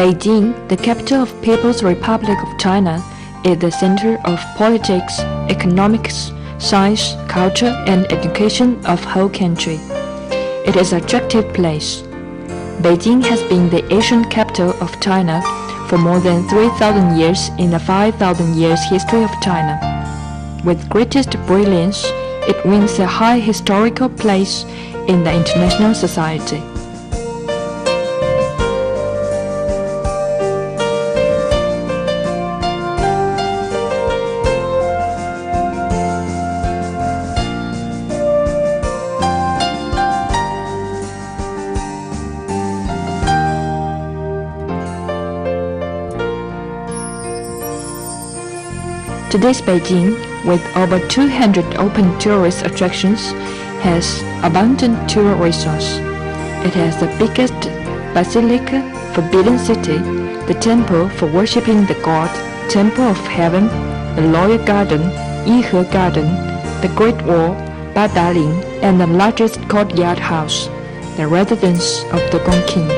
Beijing, the capital of People's Republic of China, is the center of politics, economics, science, culture, and education of whole country. It is an attractive place. Beijing has been the ancient capital of China for more than 3,000 years in the 5,000 years history of China. With greatest brilliance, it wins a high historical place in the international society. Today's Beijing, with over 200 open tourist attractions, has abundant tour resource. It has the biggest basilica, Forbidden City, the temple for worshipping the god, Temple of Heaven, the Royal Garden, Yihe Garden, the Great Wall, Badaling, and the largest courtyard house, the residence of the Gong King.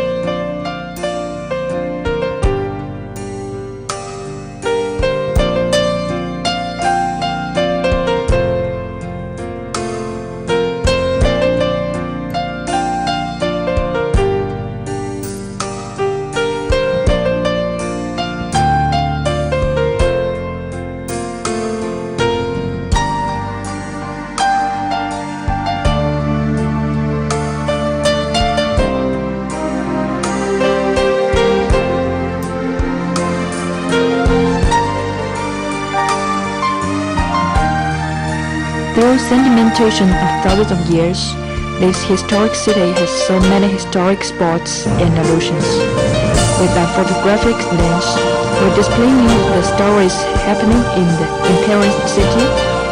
Through sedimentation of thousands of years, this historic city has so many historic spots and allusions. With our photographic lens, we're displaying the stories happening in the imperial city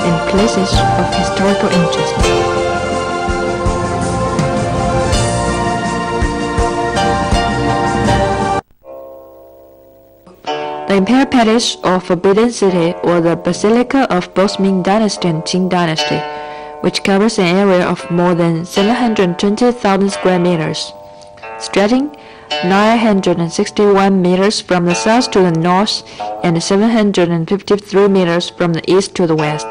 and places of historical interest. The Imperial Palace or Forbidden City was the basilica of both Ming Dynasty and Qing Dynasty, which covers an area of more than 720,000 square meters, stretching 961 meters from the south to the north and 753 meters from the east to the west.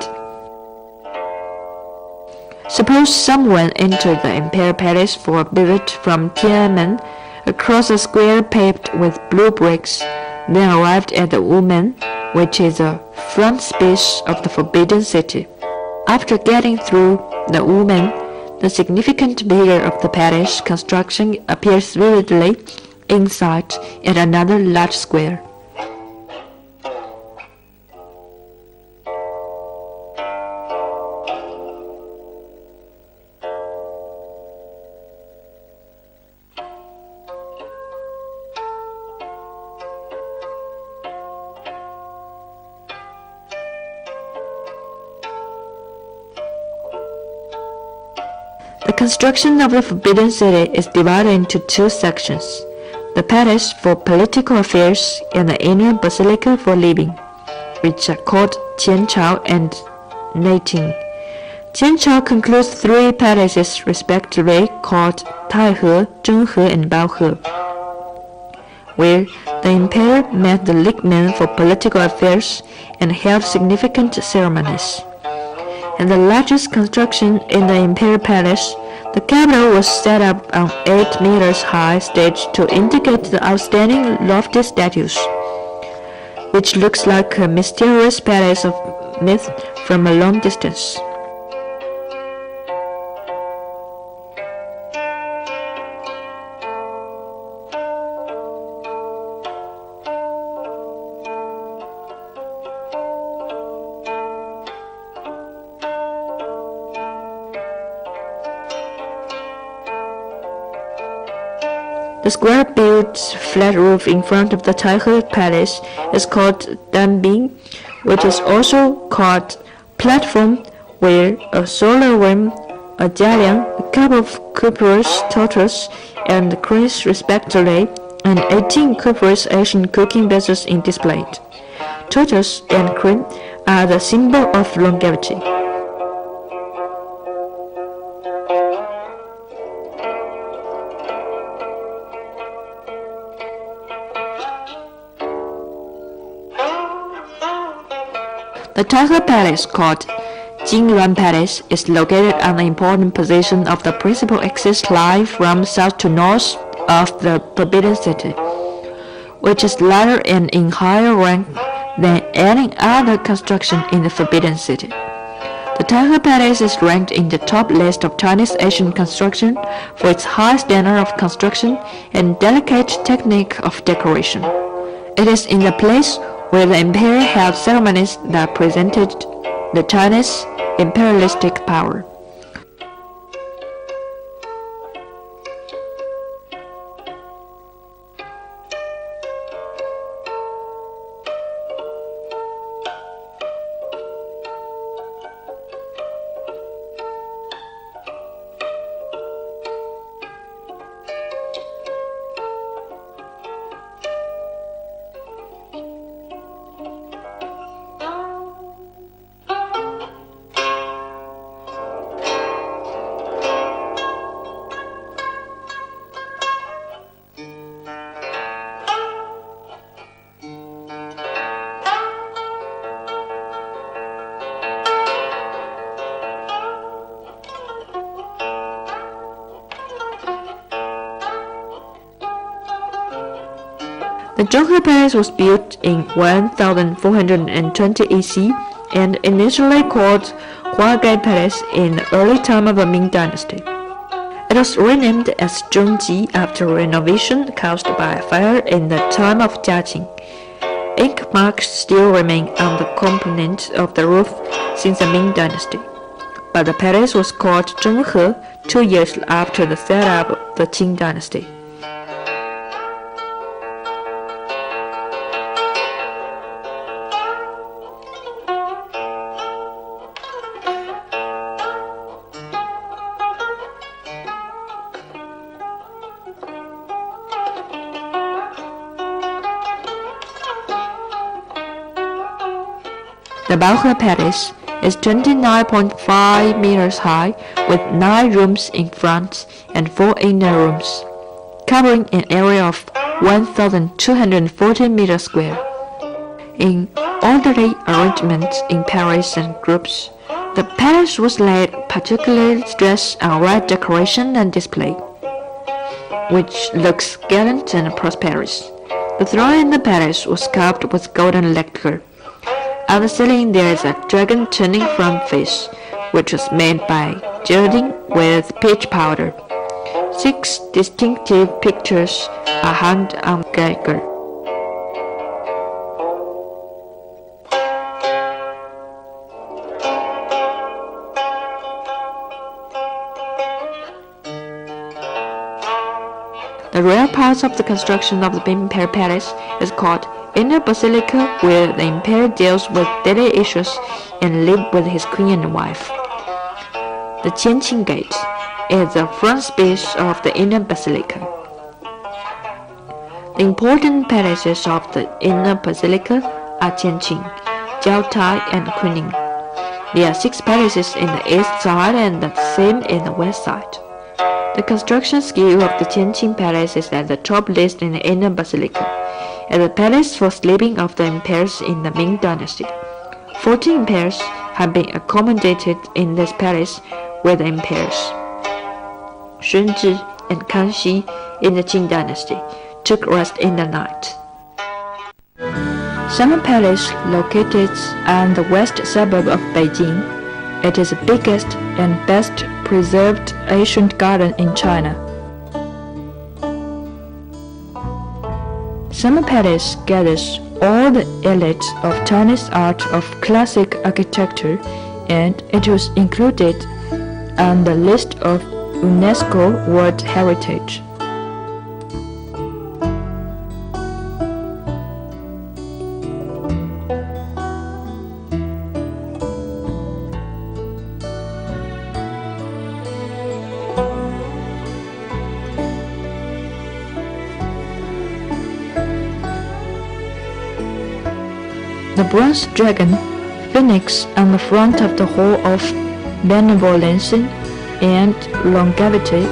Suppose someone entered the Imperial Palace for a visit from Tiananmen across a square paved with blue bricks, then arrived at the Wumen, which is the frontispiece of the Forbidden City. After getting through the Wumen, the significant figure of the palace construction appears vividly inside at another large square. The construction of the Forbidden City is divided into two sections, the palace for political affairs and the inner basilica for living, which are called Qianchao and Neiting. Qianchao concludes three palaces respectively called Taihe, Zhenghe, and Baohe, where the emperor met the leadmen for political affairs and held significant ceremonies. And the largest construction in the Imperial Palace, the capital was set up on 8 meters high stage to indicate the outstanding lofty statues, which looks like a mysterious palace of myth from a long distance. The square-built flat roof in front of the Taihe Palace is called Danbing, which is also called platform, where a solar worm, a jialiang, a couple of cuprous tortoises, and cranes respectively, and 18 cuprous Asian cooking vessels in displayed. Tortoise and crane are the symbol of longevity. The Tiger Palace, called Jingyuan Palace, is located on the important position of the principal axis line from south to north of the Forbidden City, which is lighter and in higher rank than any other construction in the Forbidden City. The Tiger Palace is ranked in the top list of Chinese Asian construction for its high standard of construction and delicate technique of decoration. It is in the place where the emperor held ceremonies that presented the Chinese imperialistic power. The Zhonghe Palace was built in 1420 EC and initially called Huagai Palace in the early time of the Ming Dynasty. It was renamed as Zhongji after renovation caused by a fire in the time of Jiaqing. Ink marks still remain on the component of the roof since the Ming Dynasty, but the palace was called Zhonghe 2 years after the setup of the Qing Dynasty. The Baohe Palace is 29.5 meters high with 9 rooms in front and 4 inner rooms, covering an area of 1,240 meters square. In orderly arrangement in pairs and groups, the palace was laid particularly stress on red decoration and display, which looks gallant and prosperous. The throne in the palace was carved with golden lacquer. On the ceiling there is a dragon turning front face, which was made by gilding with peach powder. 6 distinctive pictures are hung on Geiger. The real part of the construction of the Imperial Palace is called Inner Basilica, where the emperor deals with daily issues and lives with his queen and wife. The Qianqing Gate is the frontispiece of the Inner Basilica. The important palaces of the Inner Basilica are Qianqing, Jiaotai, and Kunming. There are 6 palaces in the east side and the same in the west side. The construction skill of the Qianqing Palace is at the top list in the Inner Basilica, as the palace for sleeping of the emperors in the Ming Dynasty. 14 emperors have been accommodated in this palace with the emperors. Shunzhi and Kangxi in the Qing Dynasty took rest in the night. Summer Palace, located on the west suburb of Beijing, it is the biggest and best preserved ancient garden in China. Summer Palace gathers all the elite of Chinese art of classic architecture, and it was included on the list of UNESCO World Heritage. The bronze dragon, phoenix on the front of the Hall of Benevolence and Longevity,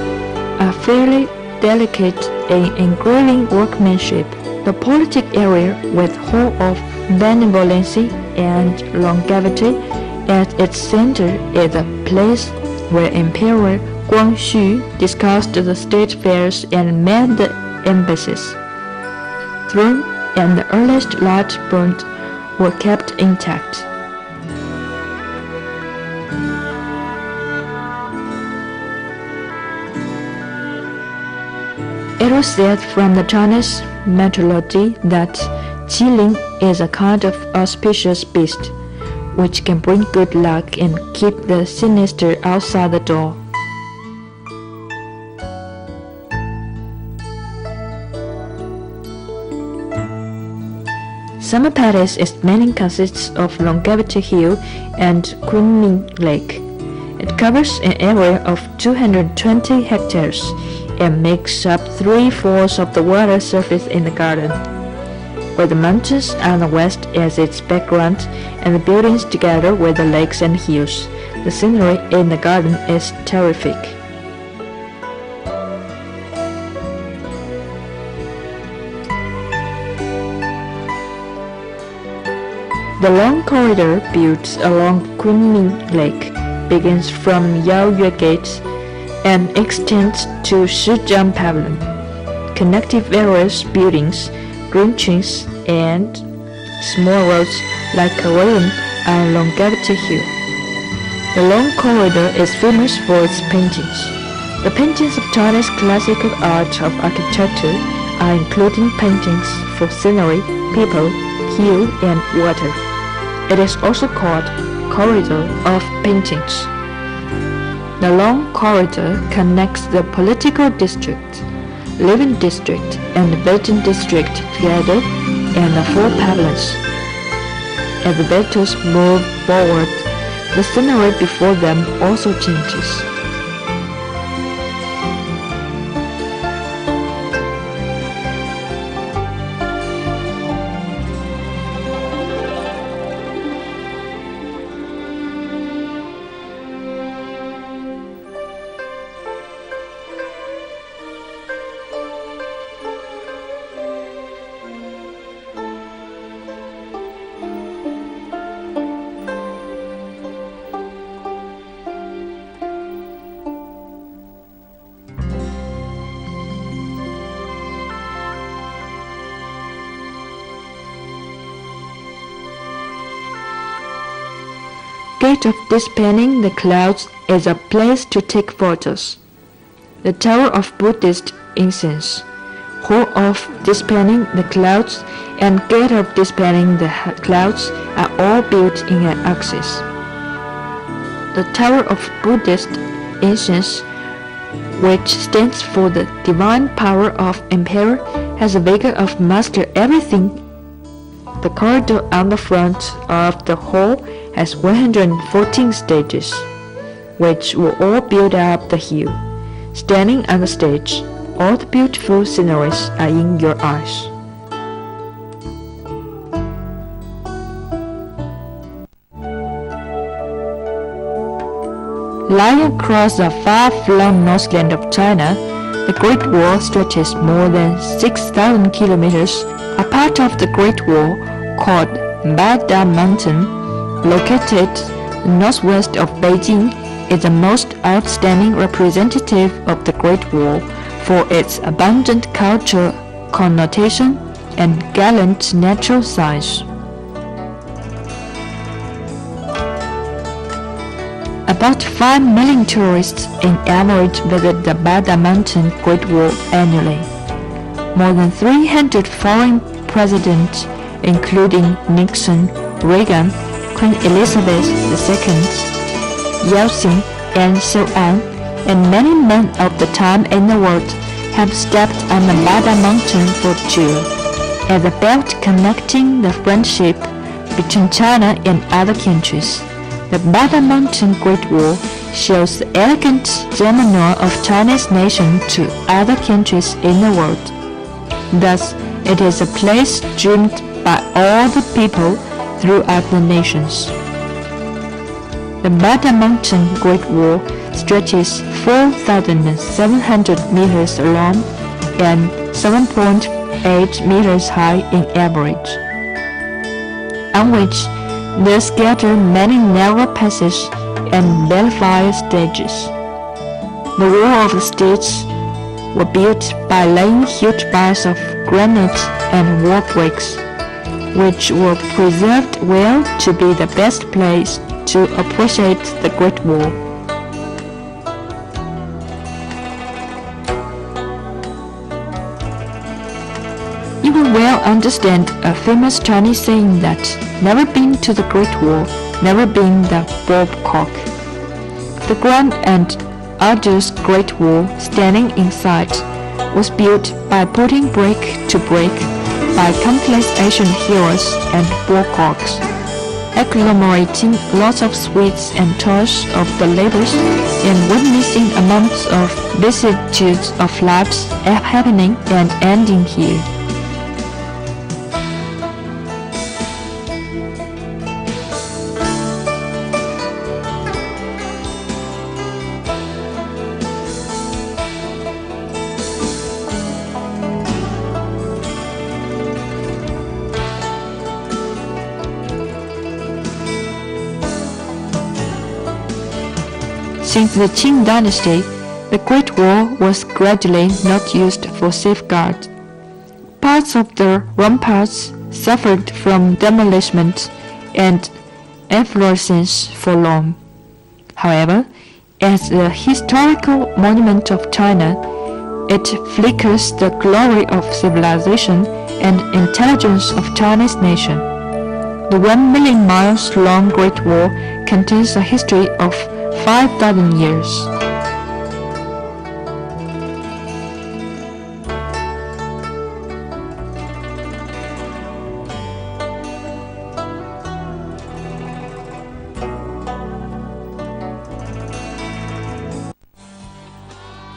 are fairly delicate in engraving workmanship. The politic area with Hall of Benevolence and longevity. At its center is a place where Emperor Guangxu discussed the state affairs and manned the embassies. Throne and the earliest large bones were kept intact. It was said from the Chinese mythology that Qilin is a kind of auspicious beast, which can bring good luck and keep the sinister outside the door. Summer Palace mainly consists of Longevity Hill and Kunming Lake. It covers an area of 220 hectares and makes up 3/4 of the water surface in the garden, with the mountains on the west as its background and the buildings together with the lakes and hills. The scenery in the garden is terrific. The long corridor built along Kunming Lake begins from Yaoyue Gate and extends to Shijiang Pavilion, connecting various buildings, green trees, and small roads like a railway on Longevity Hill. The long corridor is famous for its paintings. The paintings of Chinese classical art of architecture are including paintings for scenery, people, hill, and water. It is also called Corridor of Paintings. The long corridor connects the political district, living district, and the bathing district together in the 4 pavilions. As the battles move forward, the scenery before them also changes. Gate of Dispelling the Clouds is a place to take photos. The Tower of Buddhist Incense, Hall of Dispelling the Clouds, and Gate of Dispelling the Clouds are all built in an axis. The Tower of Buddhist Incense, which stands for the divine power of Emperor, has a vigor of master everything. The corridor on the front of the hall has 114 stages, which will all build up the hill. Standing on the stage, all the beautiful sceneries are in your eyes. Lying across the far-flung northland of China, the Great Wall stretches more than 6,000 kilometers. A part of the Great Wall, called Bada Mountain, located northwest of Beijing, is the most outstanding representative of the Great Wall for its abundant cultural connotation and gallant natural size. About 5 million tourists in average visit the Bada Mountain Great Wall annually. More than 300 foreign presidents, including Nixon, Reagan, Queen Elizabeth II, Yeltsin, and so on, and many men of the time in the world have stepped on the Bada Mountain for tour, as a belt connecting the friendship between China and other countries. The Bada Mountain Great Wall shows the elegant demeanor of Chinese nation to other countries in the world. Thus, it is a place dreamed by all the people throughout the nations. The Bada Mountain Great Wall stretches 4,700 meters long and 7.8 meters high in average, on which There scattered many narrow passages and belfry stages. The wall of the stages were built by laying huge piles of granite and wall bricks, which were preserved well to be the best place to appreciate the Great Wall. You will well understand a famous Chinese saying that never been to the Great Wall, never been the Babcock. The grand and arduous Great Wall standing inside was built by putting brick to brick by countless ancient heroes and Babcocks, agglomerating lots of sweats and toils of the labors and witnessing amounts of vicissitudes of lives happening and ending here. Since the Qing dynasty, the Great Wall was gradually not used for safeguard. Parts of the ramparts suffered from demolition and efflorescence for long. However, as a historical monument of China, it flickers the glory of civilization and intelligence of Chinese nation. The 1 million miles long Great Wall contains a history of 5,000 years.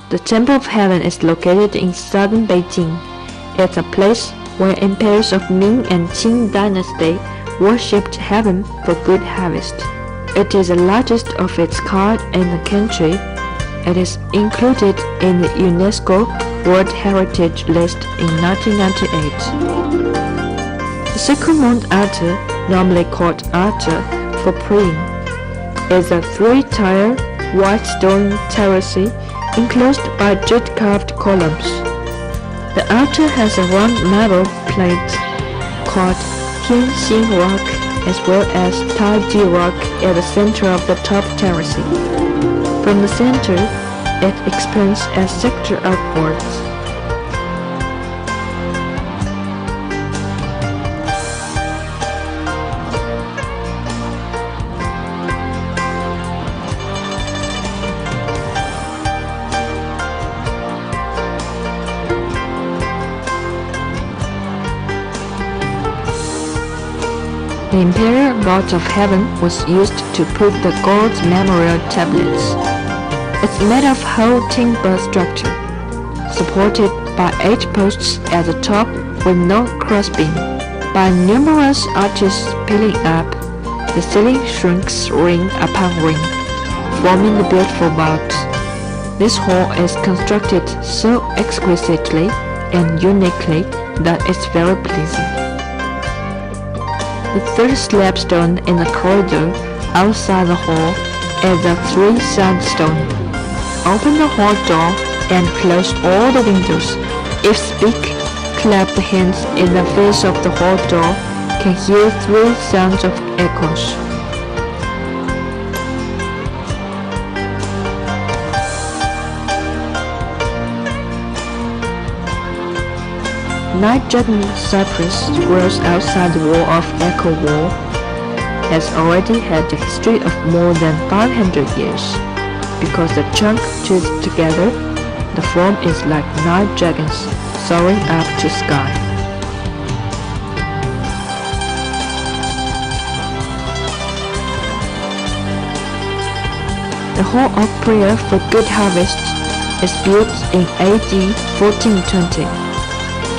The Temple of Heaven is located in southern Beijing. It's a place where emperors of Ming and Qing dynasty worshipped heaven for good harvest. It is the largest of its kind in the country. It is included in the UNESCO World Heritage List in 1998. The Sacred Mount Altar, normally called altar for praying, is a three-tier white stone terrace enclosed by jade-carved columns. The altar has a round marble plate called Tianxin Rock, as well as Taiji Rock at the center of the top terrace. From the center, it expands a sector upwards. The Imperial Vault of Heaven was used to put the gold memorial tablets. It's made of whole timber structure, supported by 8 posts at the top with no crossbeam. By numerous arches peeling up, the ceiling shrinks ring upon ring, forming the beautiful vault. This hall is constructed so exquisitely and uniquely that it's very pleasing. The third slabstone in the corridor outside the hall is a 3-side stone. Open the hall door and close all the windows. If speak, clap the hands in the face of the hall door, can hear 3 sounds of echoes. Night Dragon cypress grows outside the wall of Echo Wall, has already had a history of more than 500 years. Because the trunk twisted together, the form is like night dragons soaring up to sky. The Hall of Prayer for Good Harvest is built in AD 1420.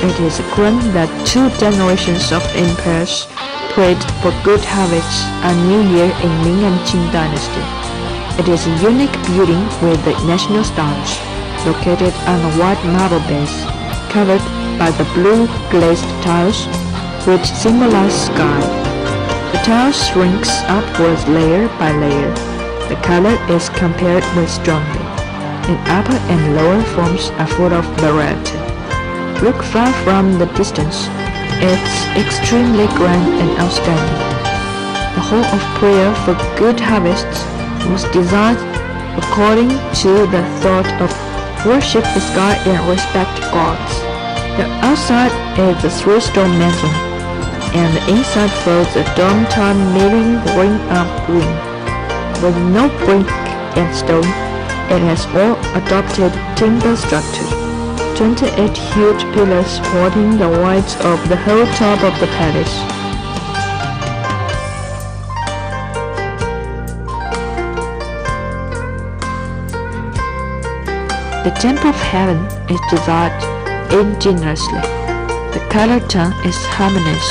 It is a ground that 2 generations of emperors prayed for good harvests a new year in Ming and Qing dynasty. It is a unique building with the national stars, located on a white marble base, covered by the blue glazed tiles, which symbolize sky. The tile shrinks upwards layer by layer. The color is compared with strongly. In upper and lower forms are full of variety. Look far from the distance. It's extremely grand and outstanding. The hall of prayer for good harvests was designed according to the thought of worship the sky and respect gods. The outside is a three-stone mansion, and the inside folds a dome-top meeting ring of green. With no brick and stone, it has all adopted timber structure. 28 huge pillars supporting the weight of the whole top of the palace. The Temple of Heaven is designed ingeniously. The color tone is harmonious,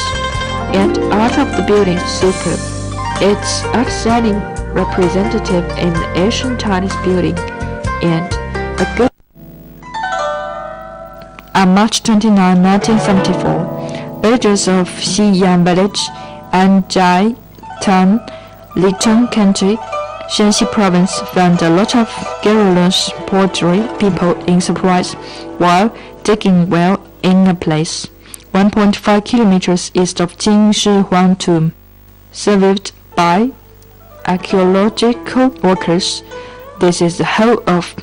and art of the building superb. It's outstanding representative in the ancient Chinese building, and a good. On March 29, 1974, villagers of Xiyang Village, Anjai Town, Licheng County, Shanxi Province found a lot of garrulous pottery people in surprise while digging well in a place 1.5 kilometers east of Qin Shi Huang Tomb, surveyed by archaeological workers. This is the home of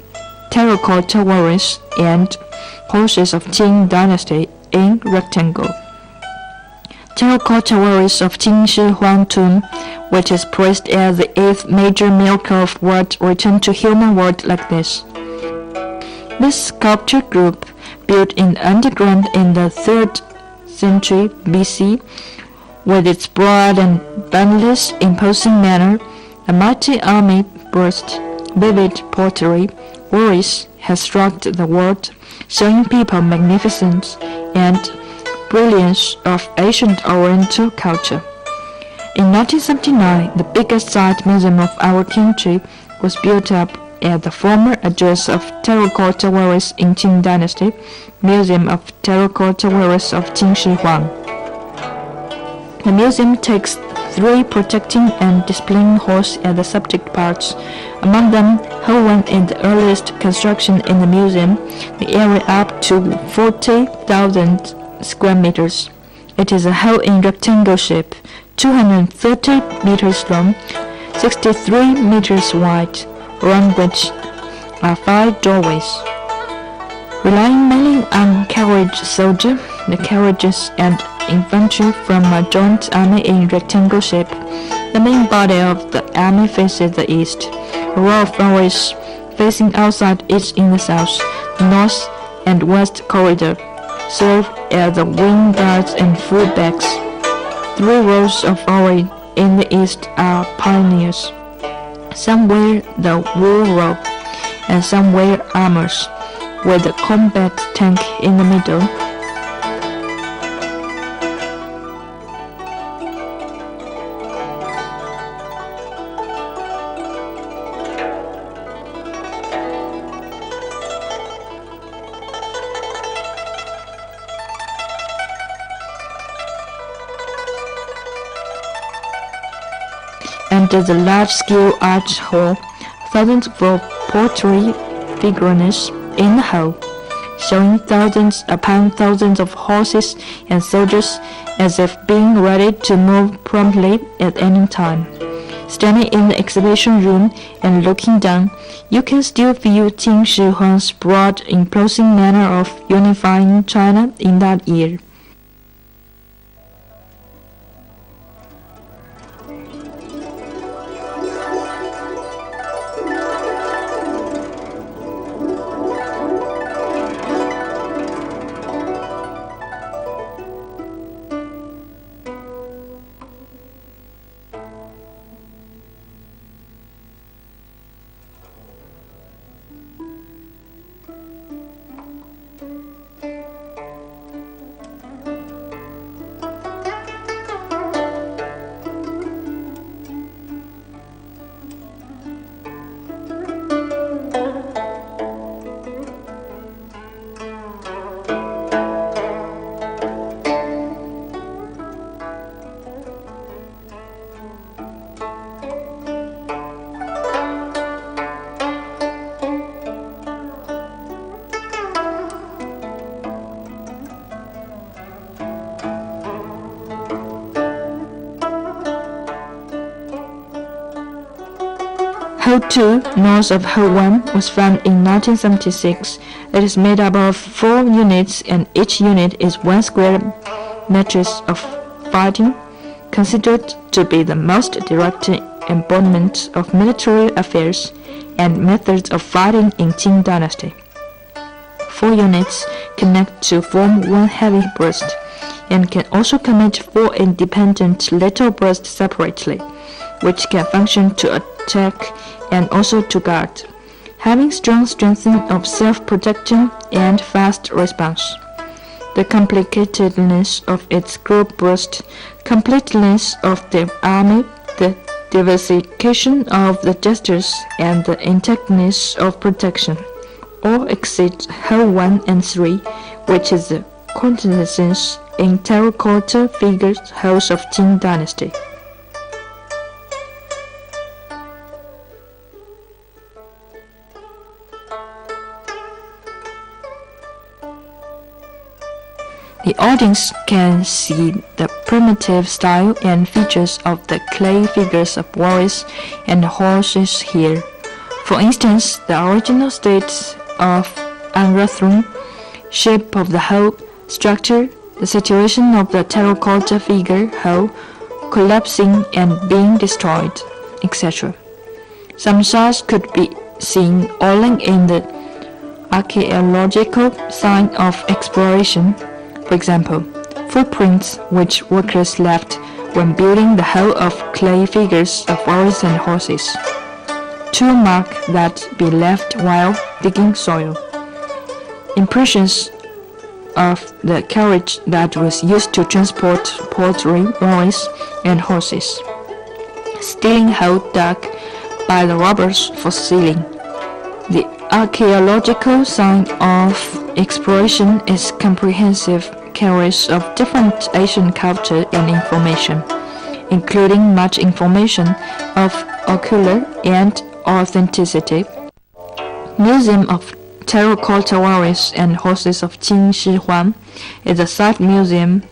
terracotta warriors and horses of Qing dynasty in rectangle. Terracotta warriors of Qin Shi Huang Tomb, which is praised as the 8th major miracle of world, return to human world like this. This sculpture group, built in the underground in the 3rd century BC, with its broad and boundless imposing manner, a mighty army burst, vivid pottery, warriors has struck the world, showing people magnificence and brilliance of ancient Oriental culture. In 1979, the biggest site museum of our country was built up at the former address of terracotta warriors in Qing Dynasty, Museum of Terracotta Warriors of Qin Shi Huang. The museum takes 3 protecting and displaying halls as the subject parts. Among them, Hall 1 is the earliest construction in the museum, the area up to 40,000 square meters. It is a hall in rectangle shape, 230 meters long, 63 meters wide, around which are 5 doorways. Relying mainly on carriage soldier, the carriages and infantry from a joint army in rectangle shape. The main body of the army faces the east. A row of arrows facing outside each in the south, north, and west corridor serve as the wing guards and fullbacks. 3 rows of arrows in the east are pioneers. Some wear the wool robe, and some wear armors, with a combat tank in the middle. Under the large-scale arch hall, thousands of pottery figurines in the hall, showing thousands upon thousands of horses and soldiers as if being ready to move promptly at any time. Standing in the exhibition room and looking down, you can still feel Qin Shi Huang's broad, imposing manner of unifying China in that year. Hall 2, north of Hall 1, was found in 1976. It is made up of 4 units, and each unit is 1 square meters of fighting, considered to be the most direct embodiment of military affairs and methods of fighting in Qing Dynasty. 4 units connect to form 1 heavy burst, and can also commit 4 independent little bursts separately, which can function to attack and also to guard, having strong strength of self-protection and fast response. The complicatedness of its group burst, completeness of the army, the diversification of the gestures, and the intactness of protection all exceed Hall 1 and 3, which is the quintessence in terracotta figures halls of Qing Dynasty. The audience can see the primitive style and features of the clay figures of warriors and horses here. For instance, the original state of unwrathing, shape of the whole structure, the situation of the terracotta figure whole collapsing and being destroyed, etc. Some signs could be seen only in the archaeological sign of exploration. For example, footprints which workers left when building the whole of clay figures of warriors and horses. 2 mark that be left while digging soil. Impressions of the carriage that was used to transport poultry, warriors, and horses. Stealing hole dug by the robbers for stealing. The archaeological sign of exploration is comprehensive carriage of different Asian culture and information, including much information of ocular and authenticity. Museum of Terracotta Warriors and Horses of Qing Shi Huang is a site museum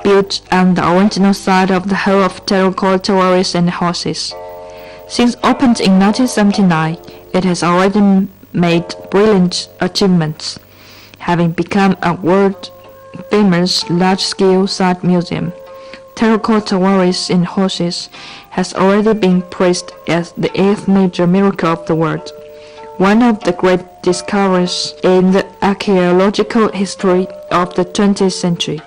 built on the original site of the Hall of Terracotta Warriors and Horses. Since opened in 1979, it has already made brilliant achievements, having become a world-famous large-scale site museum. Terracotta Warriors and Horses has already been praised as the 8th major miracle of the world, one of the great discoveries in the archaeological history of the 20th century.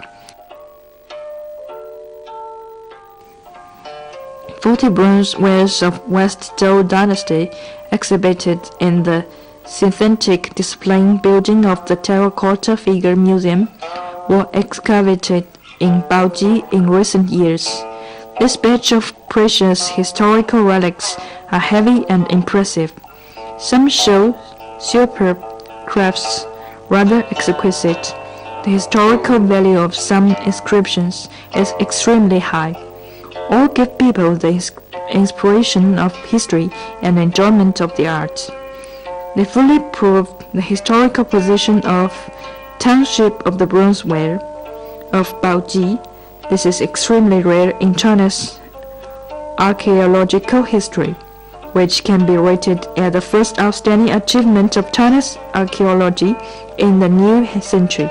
40 bronze wares of West Zhou Dynasty exhibited in the synthetic display building of the Terracotta Figure Museum were excavated in Baoji in recent years. This batch of precious historical relics are heavy and impressive. Some show superb crafts, rather exquisite. The historical value of some inscriptions is extremely high. All give people the inspiration of history and enjoyment of the art. They fully prove the historical position of township of the bronze ware of Baoji. This is extremely rare in China's archaeological history, which can be rated as the first outstanding achievement of China's archaeology in the new century,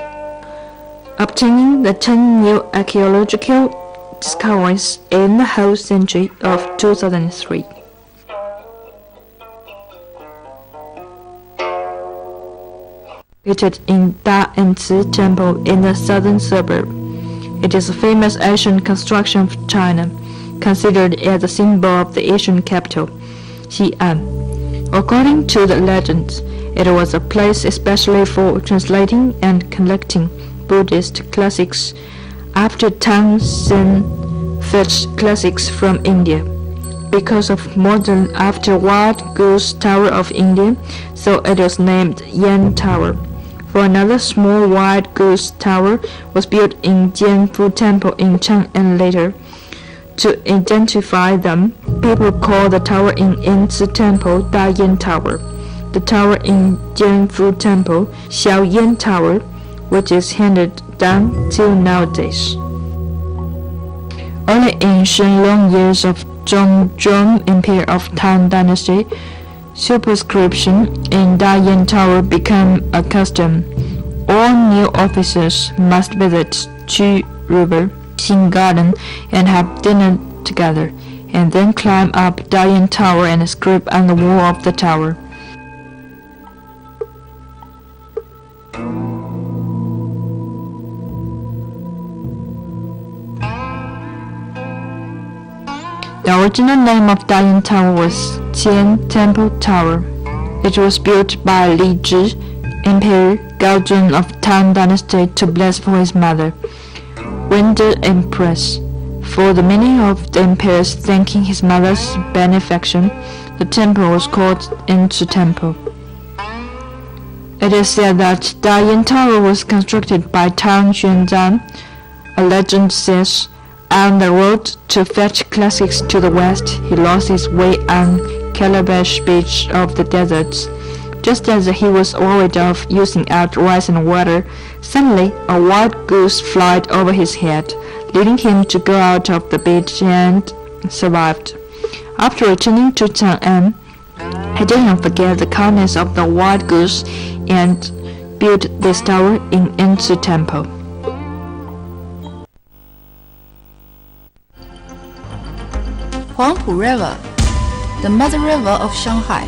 obtaining the 10 new archaeological discoveries in the whole century of 2003. Located in Da-En-Zi Temple in the southern suburb. It is a famous Asian construction of China, considered as a symbol of the Asian capital, Xi'an. According to the legend, it was a place especially for translating and collecting Buddhist classics after Tang Sen fetched classics from India. Because of modern after Wild Goose Tower of India, so it was named Yan Tower. For another small Wild Goose Tower was built in Jianfu Temple in Chang'an later. To identify them, people call the tower in Yanzi Temple Da-Yan Tower, the tower in Jianfu Temple Xiao-Yan Tower, which is handed down till nowadays. Only in Shenlong years of Zhongzhou Empire of Tang Dynasty, Superscription in Dayan Tower became a custom. All new officers must visit Chu River, Xin Garden, and have dinner together, and then climb up Dayan Tower and script on the wall of the tower. The original name of Dayan Tower was Qian Temple Tower. It was built by Li Zhi, Emperor Gaojun of Tang Dynasty, to bless for his mother, Wen the Empress. For the meaning of the emperor's thanking his mother's benefaction, the temple was called Enzi Temple. It is said that Dayan Tower was constructed by Tang Xuanzang. A legend says, on the road to fetch classics to the west, he lost his way on Calabash Beach of the deserts. Just as he was worried of using out rice and water, suddenly a wild goose flied over his head, leading him to go out of the beach and survived. After returning to Chang'an, he did not forget the kindness of the wild goose and built this tower in Enzi Temple. Huangpu River, the mother river of Shanghai,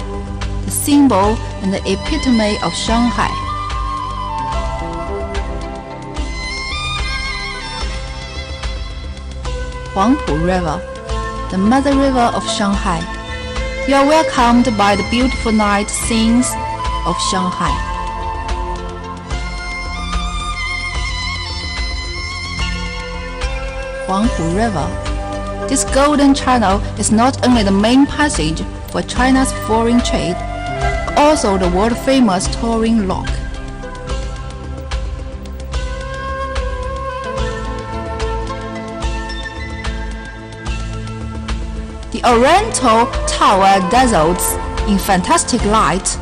the symbol and the epitome of Shanghai. Huangpu River, the mother river of Shanghai. You are welcomed by the beautiful night scenes of Shanghai. Huangpu River. This golden channel is not only the main passage for China's foreign trade, but also the world-famous touring lock. The Oriental Tower dazzles in fantastic light,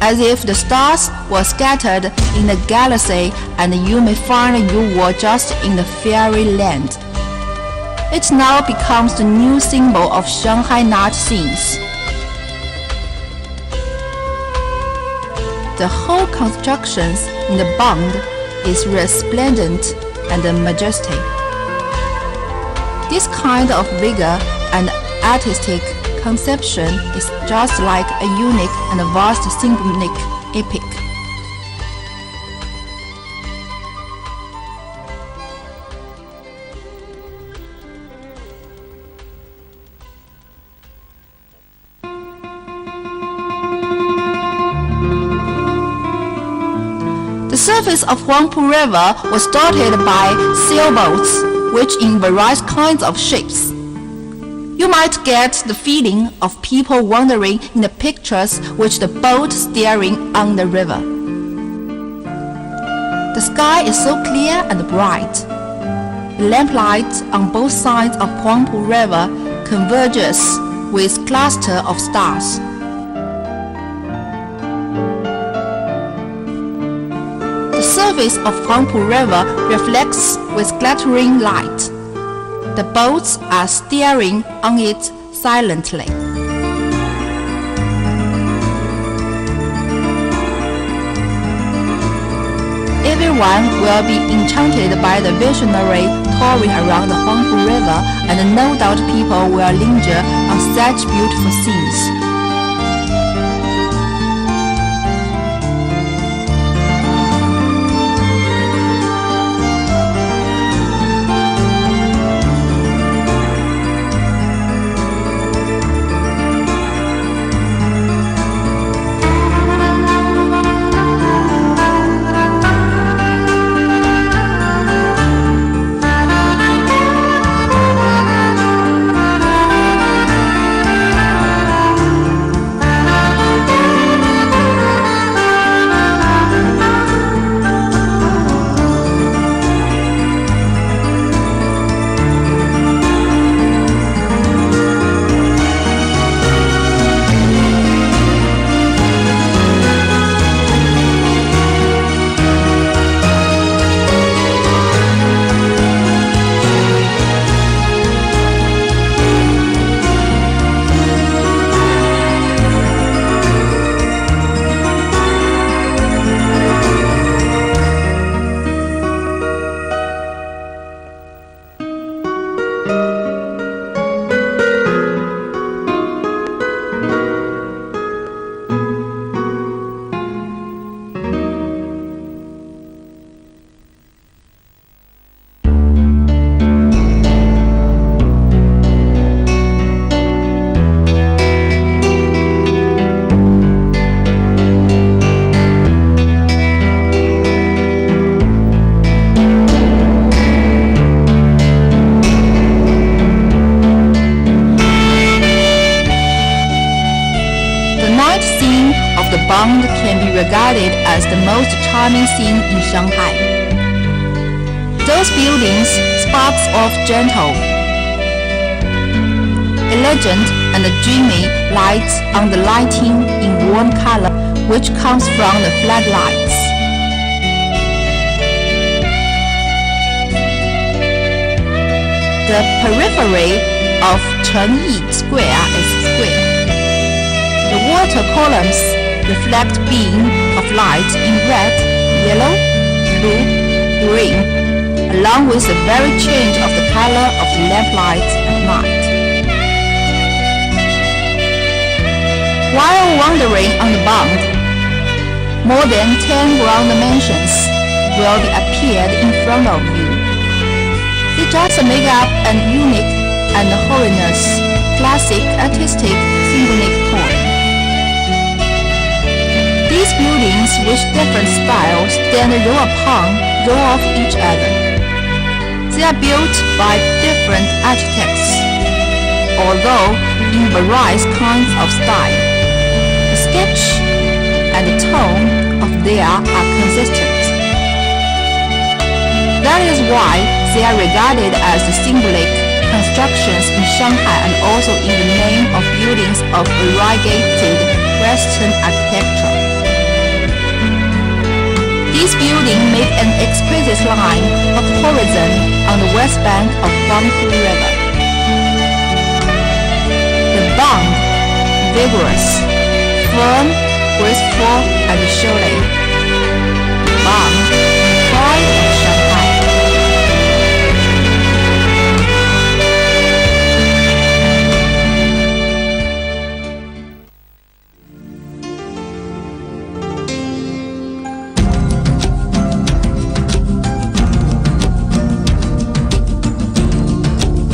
as if the stars were scattered in the galaxy and you may find you were just in the fairyland. It now becomes the new symbol of Shanghai night scenes. The whole construction in the bund is resplendent and majestic. This kind of vigor and artistic conception is just like a unique and vast symphonic epic. The surface of Huangpu River was dotted by sailboats, which in various kinds of shapes. You might get the feeling of people wandering in the pictures which the boat steering on the river. The sky is so clear and bright. The lamplight on both sides of Huangpu River converges with cluster of stars. The surface of Huangpu River reflects with glittering light. The boats are steering on it silently. Everyone will be enchanted by the visionary touring around the Huangpu River, and no doubt people will linger on such beautiful scenes. scene of the Bund can be regarded as the most charming scene in Shanghai. Those buildings sparks of gentle, elegant and dreamy lights on the lighting in warm color which comes from the flag lights. The periphery of Chengyi Square is square. The water columns reflect beam of light in red, yellow, blue, green, along with the very change of the color of the lamplights at night. While wandering on the Bund, more than 10 grand mansions will be appeared in front of you. They just make up an unique and holiness, classic, artistic, symphonic tone. These buildings with different styles stand row upon row of each other. They are built by different architects, although in various kinds of style. The sketch and the tone of theirs are consistent. That is why they are regarded as the symbolic constructions in Shanghai and also in the name of buildings of variegated Western architecture. These buildings make an exquisite line of horizon on the west bank of Huangpu River. The Bund, vigorous, firm, graceful, and showy. Bund, pride of Shanghai.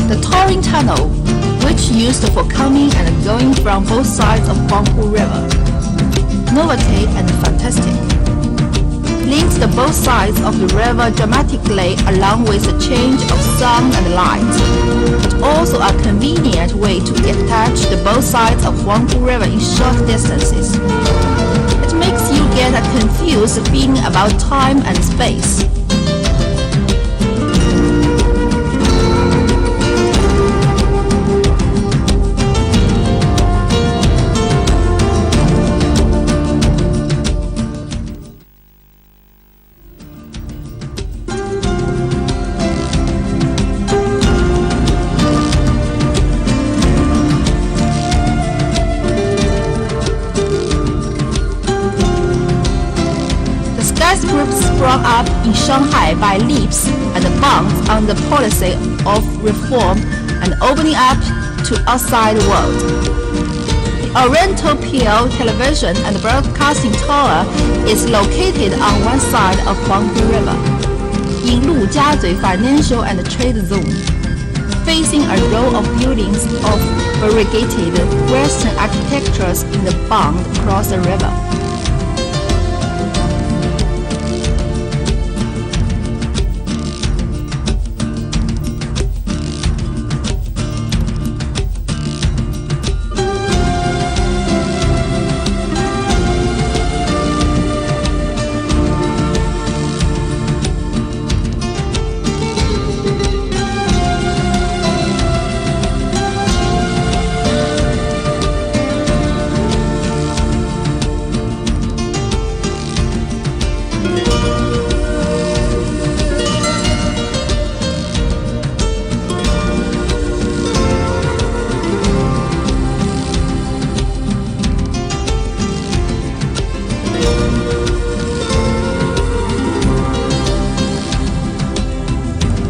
The Touring Tunnel, which used for coming and going from both sides of Huangpu River, novelty and fantastic, links the both sides of the river dramatically along with the change of sound and light, but also a convenient way to attach the both sides of Huangpu River in short distances. It makes you get a confused feeling about time and space. Skyscrapers sprung up in Shanghai by leaps and bounds on the policy of reform and opening up to outside world. The Oriental Pearl Television and Broadcasting Tower is located on one side of Huangpu River, in Lujiazui Financial and Trade Zone, facing a row of buildings of variegated Western architectures in the Bund across the river.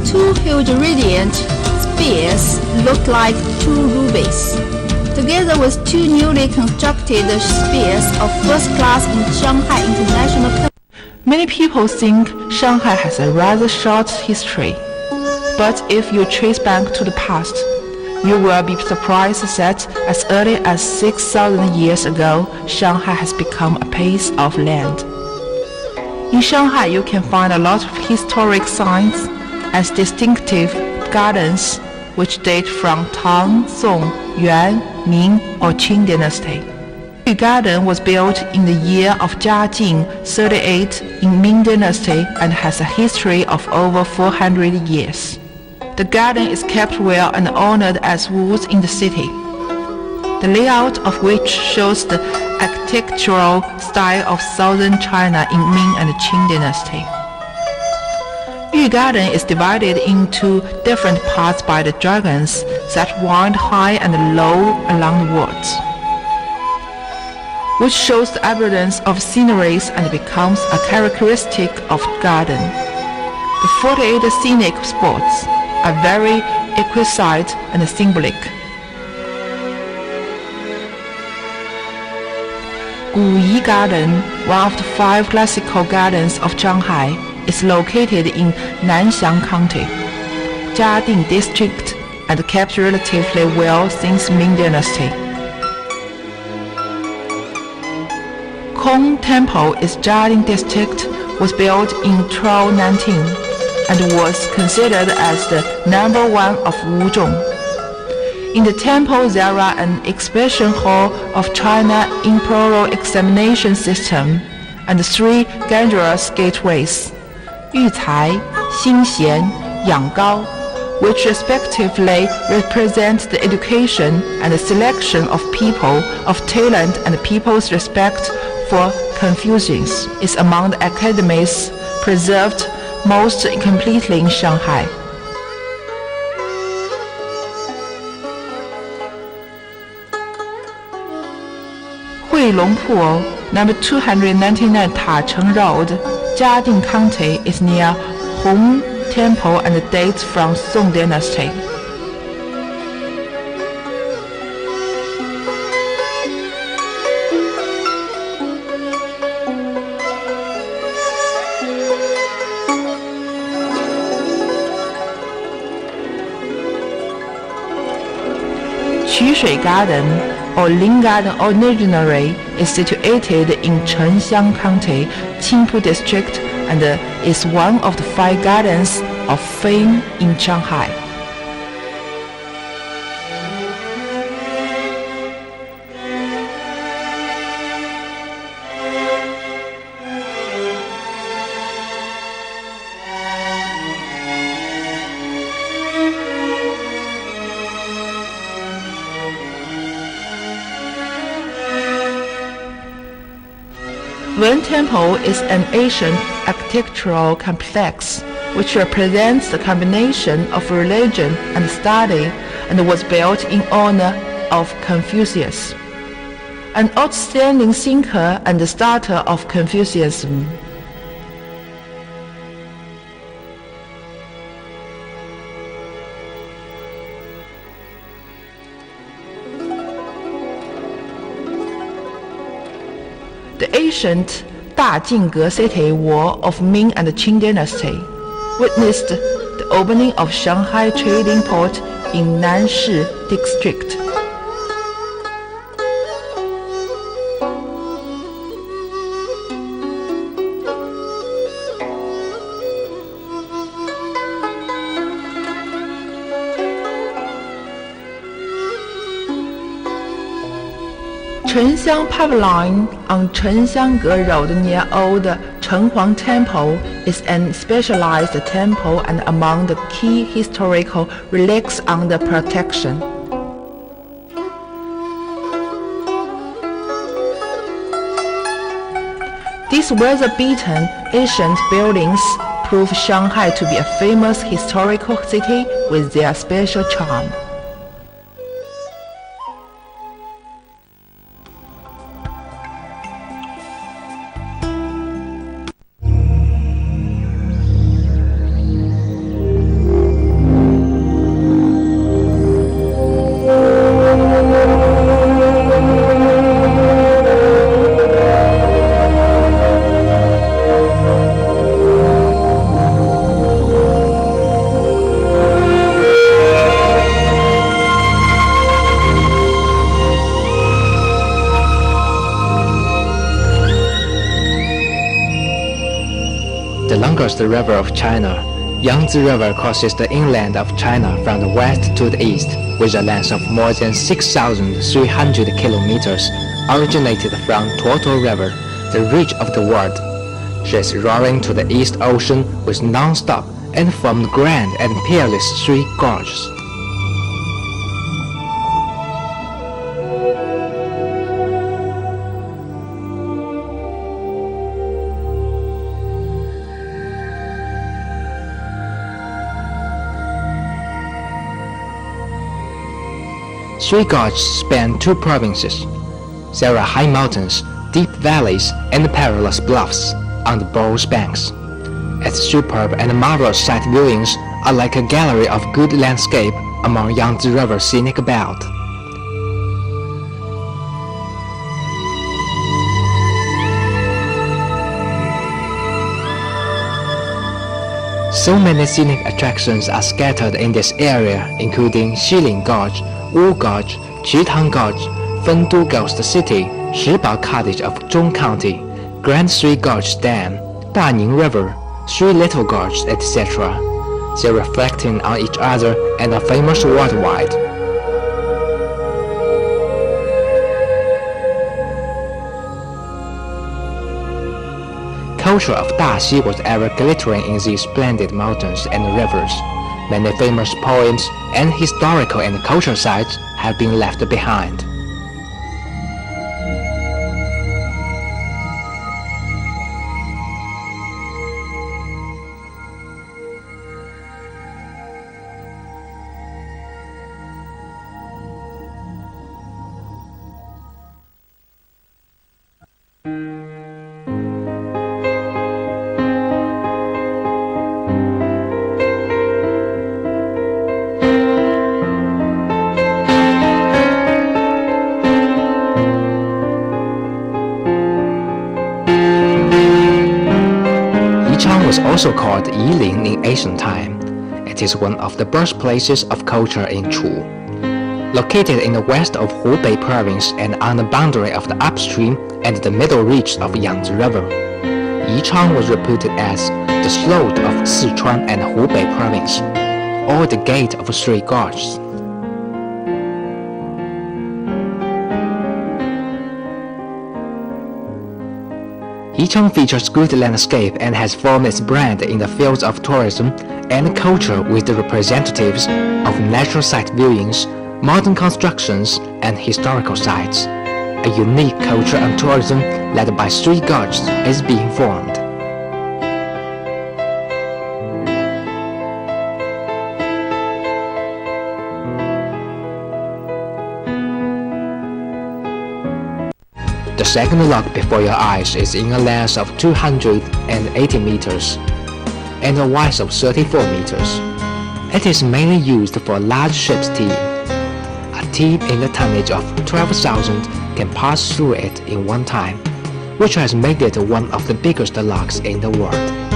Two huge radiant spheres look like two rubies, together with two newly constructed spheres of first class in Shanghai International Terminal. Many people think Shanghai has a rather short history, but if you trace back to the past, you will be surprised that as early as 6,000 years ago, Shanghai has become a piece of land. In Shanghai, you can find a lot of historic signs as distinctive gardens which date from Tang, Song, Yuan, Ming, or Qing dynasty. Yu Garden was built in the year of Jiajing 38 in Ming Dynasty and has a history of over 400 years. The garden is kept well and honored as woods in the city, the layout of which shows the architectural style of southern China in Ming and Qing Dynasty. Yu Garden is divided into different parts by the dragons that wind high and low along the walls, which shows the abundance of sceneries and becomes a characteristic of the garden. The 48 scenic spots are very exquisite and symbolic. Guyi Garden, one of the 5 classical gardens of Shanghai, is located in Nanxiang County, Jiading District, and kept relatively well since Ming Dynasty. Kong Temple in Jiading District was built in 1219 and was considered as the #1 of Wuzhong. In the temple there are an exhibition hall of China Imperial Examination System and 3 grandiose gateways, Yucai, Xinxian, Yanggao, which respectively represent the education and the selection of people of talent and people's respect for Confucius, is among the academies preserved most completely in Shanghai. Huilong Pool, number 299 Tacheng Road, Jiading County, is near Hong Temple and dates from Song Dynasty. Qushui Garden, or Ling Garden originally, is situated in Chengxiang County, Qingpu District, and is one of the 5 gardens of fame in Shanghai. Wen Temple is an ancient architectural complex which represents the combination of religion and study and was built in honor of Confucius, an outstanding thinker and starter of Confucianism. The ancient Dajingge city wall of Ming and Qing Dynasty witnessed the opening of Shanghai trading port in Nanshi District. Chengxiang Pavilion on Chengxiangge Road near Old Chenghuang Temple is an specialized temple and among the key historical relics under protection. These weather-beaten ancient buildings prove Shanghai to be a famous historical city with their special charm. The longest river of China, Yangtze River crosses the inland of China from the west to the east with a length of more than 6,300 kilometers originated from Tuoto River, the ridge of the world. She is roaring to the East Ocean with non-stop and formed grand and peerless three gorges. Three gorges span two provinces. There are high mountains, deep valleys, and perilous bluffs on the both banks. Its superb and marvelous sight viewings are like a gallery of good landscape among Yangtze River scenic belt. So many scenic attractions are scattered in this area, including Xilin Gorge, Wu Gorge, Qitang Gorge, Fendu Ghost City, Shibao Cottage of Zhong County, Grand Three Gorge Dam, Daning River, Three Little Gorges, etc. They're reflecting on each other and are famous worldwide. Culture of Daxi was ever glittering in these splendid mountains and rivers. Many famous poems and historical and cultural sites have been left behind. Yichang was also called Yilin in ancient time. It is one of the birthplaces of culture in Chu. Located in the west of Hubei province and on the boundary of the upstream and the middle reach of Yangtze River, Yichang was reputed as the slough of Sichuan and Hubei province, or the gate of three gorges. Yichang features good landscape and has formed its brand in the fields of tourism and culture with the representatives of natural site viewings, modern constructions, and historical sites. A unique culture and tourism led by three gorges is being formed. The second lock before your eyes is in a length of 280 meters and a width of 34 meters. It is mainly used for large ships team. A team in the tonnage of 12,000 can pass through it in one time, which has made it one of the biggest locks in the world.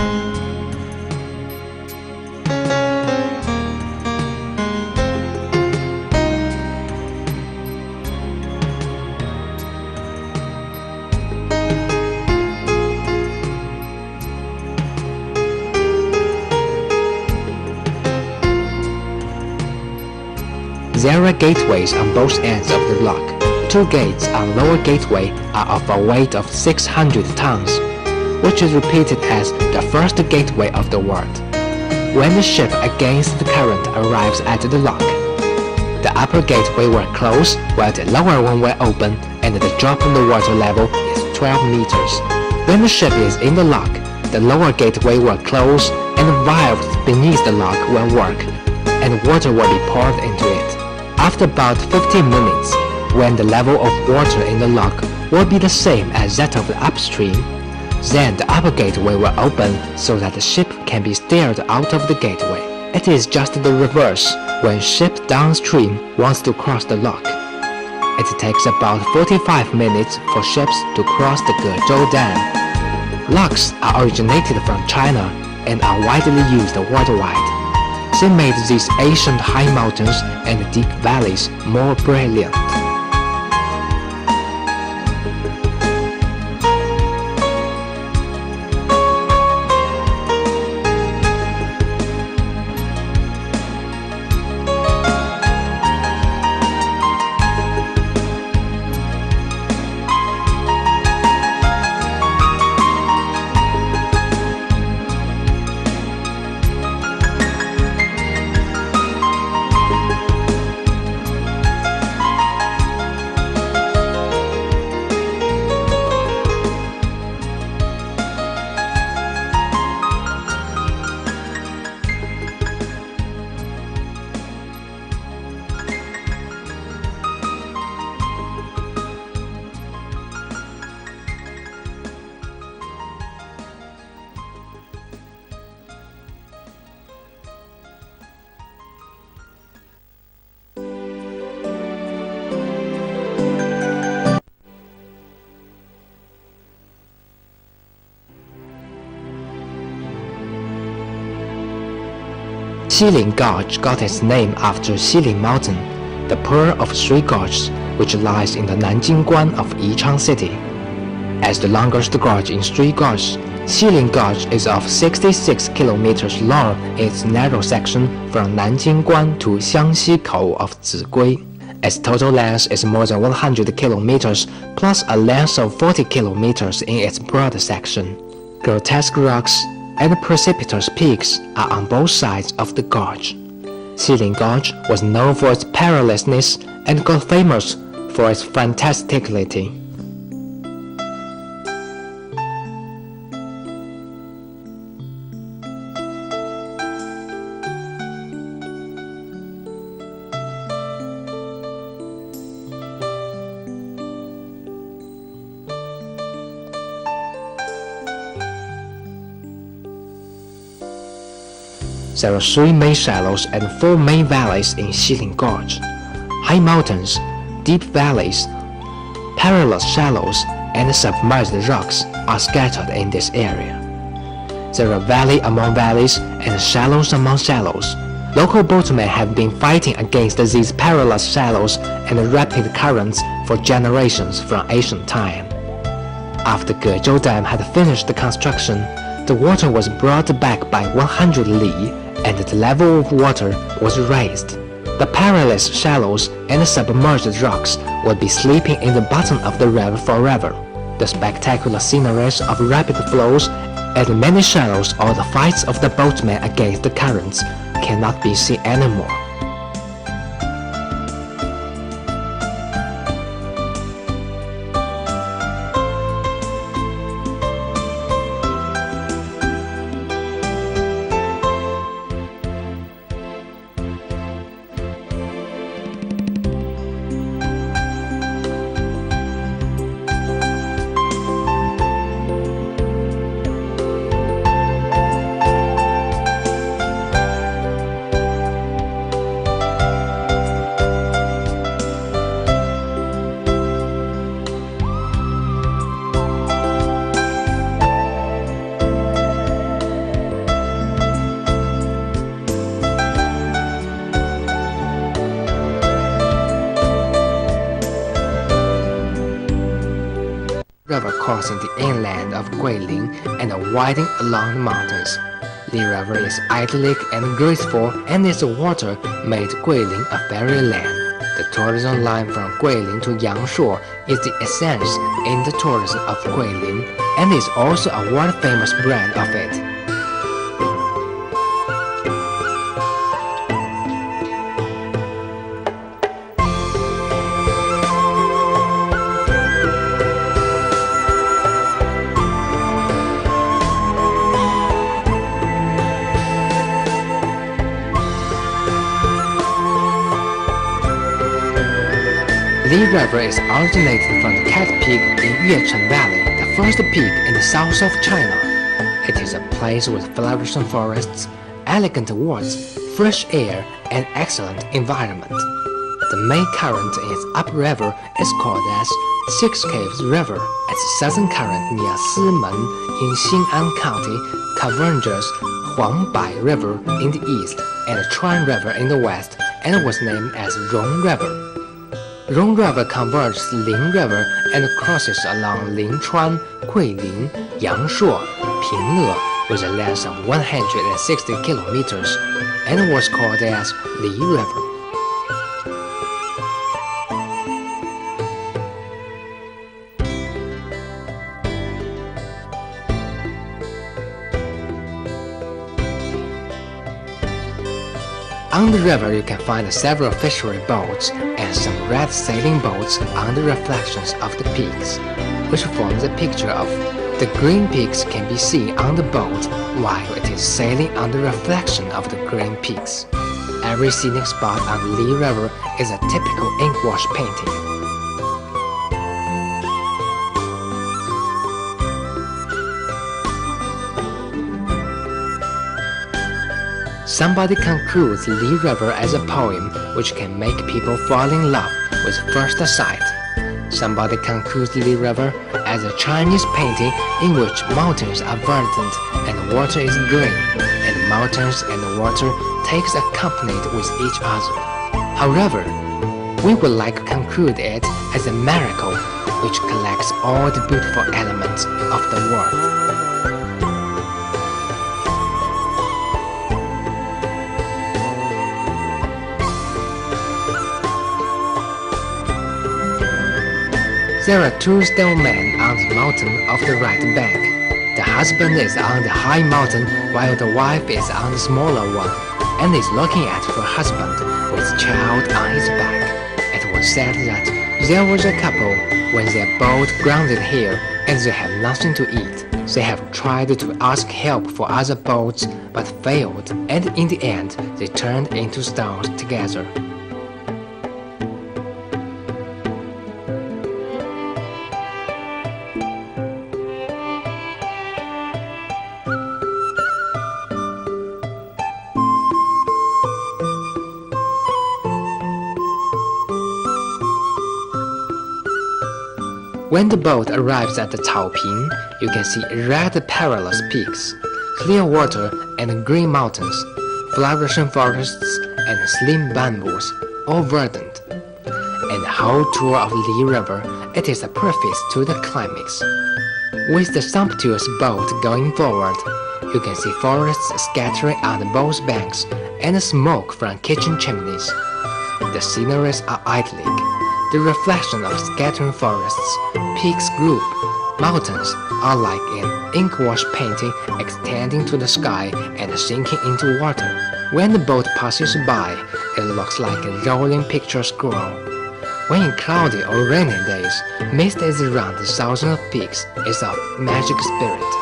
There are gateways on both ends of the lock. Two gates on lower gateway are of a weight of 600 tons, which is repeated as the first gateway of the world. When the ship against the current arrives at the lock, the upper gateway will close while the lower one will open, and the drop in the water level is 12 meters. When the ship is in the lock, the lower gateway will close and valves beneath the lock will work, and water will be poured into it. After about 15 minutes, when the level of water in the lock will be the same as that of the upstream, then the upper gateway will open so that the ship can be steered out of the gateway. It is just the reverse when ship downstream wants to cross the lock. It takes about 45 minutes for ships to cross the Gezhou Dam. Locks are originated from China and are widely used worldwide. They made these ancient high mountains and deep valleys more brilliant. Xilin Gorge got its name after Xilin Mountain, the pearl of three gorges, which lies in the Nanjingguan of Yichang City. As the longest gorge in three gorges, Xilin Gorge is of 66 kilometers long in its narrow section from Nanjingguan to Xiangxikou of Zigui. Its total length is more than 100 kilometers, plus a length of 40 kilometers in its broad section. Grotesque rocks and precipitous peaks are on both sides of the gorge. Xilin Gorge was known for its perilousness and got famous for its fantasticality. There are 3 main shallows and 4 main valleys in Xilin Gorge. High mountains, deep valleys, perilous shallows, and submerged rocks are scattered in this area. There are valleys among valleys and shallows among shallows. Local boatmen have been fighting against these perilous shallows and rapid currents for generations from ancient time. After Gezhou Dam had finished the construction, the water was brought back by 100 li, and the level of water was raised. The perilous shallows and submerged rocks would be sleeping in the bottom of the river forever. The spectacular sceneries of rapid flows and many shallows or the fights of the boatmen against the currents cannot be seen anymore. River crossing the inland of Guilin and winding along the mountains. Li River is idyllic and graceful, and its water made Guilin a fairyland. The tourism line from Guilin to Yangshuo is the essence in the tourism of Guilin, and is also a world-famous brand of it. Li River is originated from the Cat Peak in Yuecheng Valley, the first peak in the south of China. It is a place with flourishing forests, elegant woods, fresh air, and excellent environment. The main current in its upriver is called as Six Caves River. Its southern current near Simen in Xin'an County converges Huangbai River in the east and Chuan River in the west, and was named as Rong River. Rong River converges Ling River and crosses along Lingchuan, Guilin, Yangshuo, Ping'e with a length of 160 kilometers, and was called as Li River. On the river you can find several fishery boats and some red sailing boats on the reflections of the peaks, which forms a picture of the green peaks can be seen on the boat while it is sailing on the reflection of the green peaks. Every scenic spot on the Li River is a typical ink wash painting. Somebody concludes Li River as a poem which can make people fall in love with first sight. Somebody concludes Li River as a Chinese painting in which mountains are verdant and water is green, and mountains and water takes accompanied with each other. However, we would like to conclude it as a miracle which collects all the beautiful elements of the world. There are two still men on the mountain of the right bank. The husband is on the high mountain while the wife is on the smaller one and is looking at her husband with child on his back. It was said that there was a couple when their boat grounded here and they had nothing to eat. They have tried to ask help for other boats but failed, and in the end they turned into stones together. When the boat arrives at the Caoping, you can see red perilous peaks, clear water and green mountains, flourishing forests and slim bamboos, all verdant. And the whole tour of Li River, it is a preface to the climax. With the sumptuous boat going forward, you can see forests scattering on both banks and smoke from kitchen chimneys. The sceneries are idyllic. The reflection of scattering forests, peaks group, mountains are like an ink wash painting extending to the sky and sinking into water. When the boat passes by, it looks like a rolling picture scroll. When in cloudy or rainy days, mist is around the thousands of peaks is of magic spirit.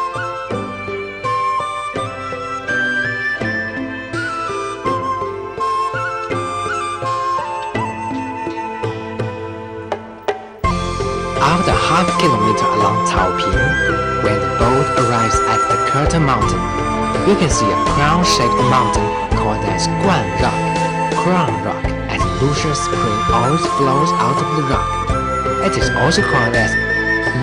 After half kilometer along Caoping, when the boat arrives at the Curtain Mountain, you can see a crown-shaped mountain called as Guan Rock. Crown Rock at Lusha Spring always flows out of the rock. It is also called as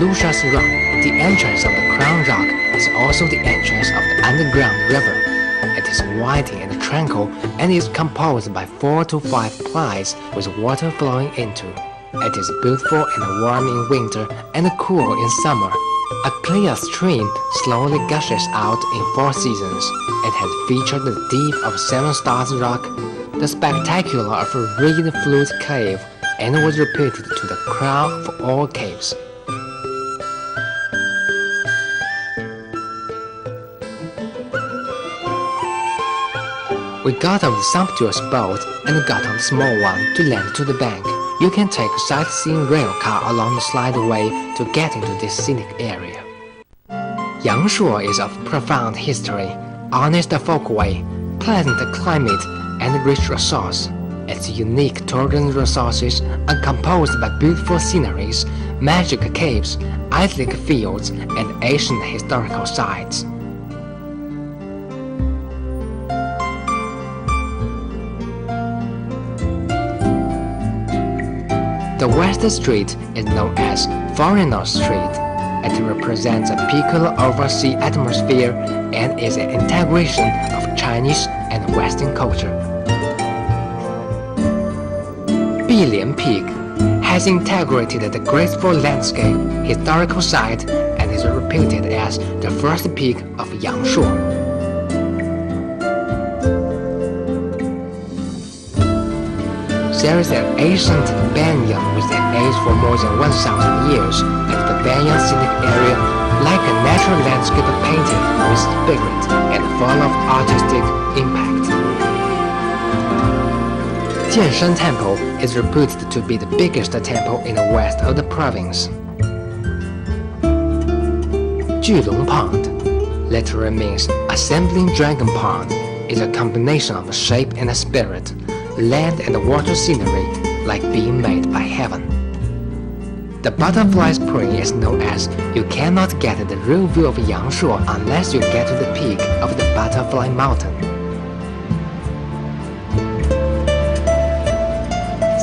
Lusha's Rock. The entrance of the Crown Rock is also the entrance of the underground river. It is wide and tranquil and is composed by 4 to 5 plies with water flowing into. It is beautiful and warm in winter and cool in summer. A clear stream slowly gushes out in 4 seasons. It has featured the deep of 7 Stars Rock, the spectacular of Reed Flute Cave, and was reputed to the crown for all caves. We got off the sumptuous boat and got on the small one to land to the bank. You can take a sightseeing rail car along the slideway to get into this scenic area. Yangshuo is of profound history, honest folkway, pleasant climate, and rich resource. Its unique tourism resources are composed by beautiful sceneries, magic caves, idyllic fields, and ancient historical sites. The West Street is known as Foreigner Street. It represents a peculiar overseas atmosphere and is an integration of Chinese and Western culture. Bilian Peak has integrated the graceful landscape, historical site, and is reputed as the first peak of Yangshuo. There is an ancient banyan with an age for more than 1,000 years at the Banyan Scenic Area, like a natural landscape painting with spirit and full of artistic impact. Jianshan Temple is reputed to be the biggest temple in the west of the province. Julong Pond literally means assembling dragon pond, is a combination of shape and spirit, land and water scenery like being made by heaven. The Butterfly Spring is known as you cannot get the real view of Yangshuo unless you get to the peak of the Butterfly Mountain.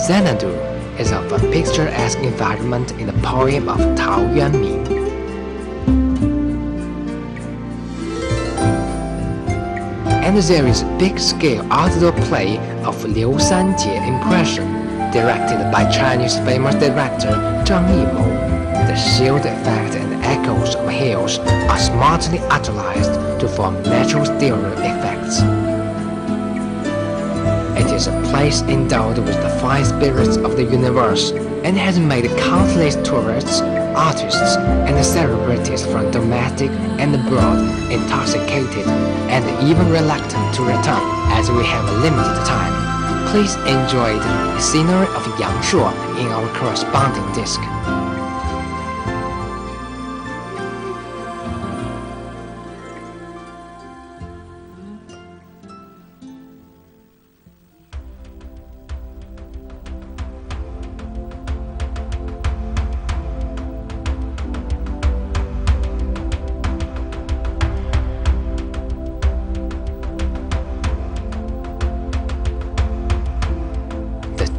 Xanadu is of a picturesque environment in the poem of Tao Yuanming. and there is a big-scale outdoor play of Liu Sanjie Impression, directed by Chinese famous director Zhang Yimou. The shield effect and echoes of hills are smartly utilized to form natural stereo effects. It is a place endowed with the fine spirits of the universe and has made countless tourists, artists, and celebrities from domestic and abroad intoxicated and even reluctant to return as we have a limited time. Please enjoy the scenery of Yangshuo in our corresponding disc.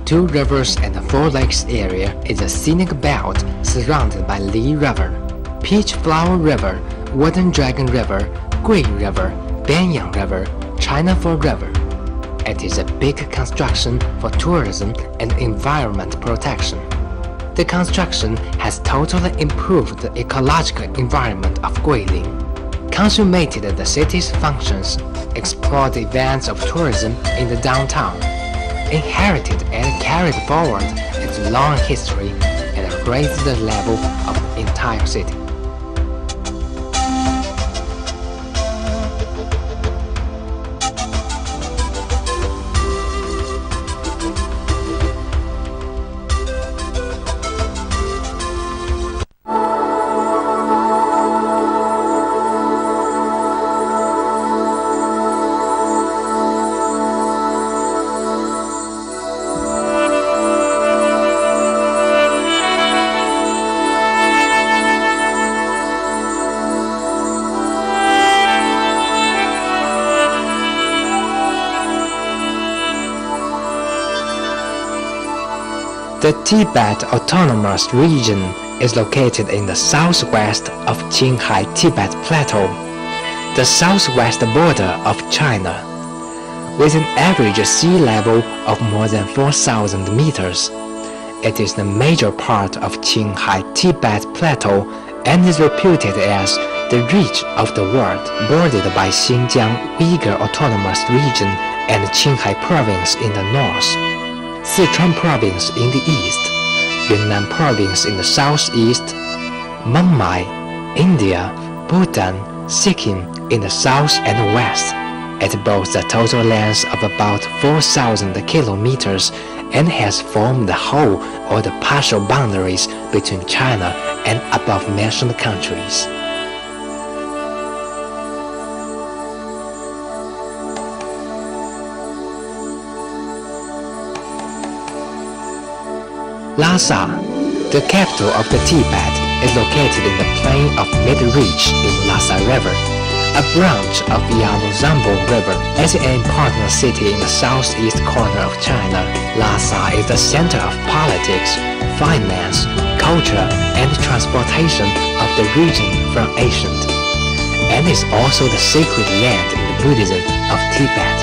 Two Rivers and Four Lakes area is a scenic belt surrounded by Li River, Peach Flower River, Wooden Dragon River, Gui River, Bianyang River, China Fall River. It is a big construction for tourism and environment protection. The construction has totally improved the ecological environment of Guilin, consummated the city's functions, explored events of tourism in the downtown, inherited and carried forward its long history, and raised the level of the entire city. The Tibet Autonomous Region is located in the southwest of Qinghai Tibet Plateau, the southwest border of China. With an average sea level of more than 4,000 meters, it is the major part of Qinghai Tibet Plateau and is reputed as the ridge of the world, bordered by Xinjiang Uyghur Autonomous Region and Qinghai Province in the north, Sichuan Province in the east, Yunnan Province in the southeast, Mumbai, India, Bhutan, Sikkim in the south and west. It boasts a total length of about 4,000 kilometers and has formed the whole or the partial boundaries between China and above-mentioned countries. Lhasa, the capital of the Tibet, is located in the plain of Mid-Ridge in Lhasa River, a branch of Yalozambo River. As an important city in the southeast corner of China, Lhasa is the center of politics, finance, culture, and transportation of the region from ancient, and is also the sacred land in the Buddhism of Tibet.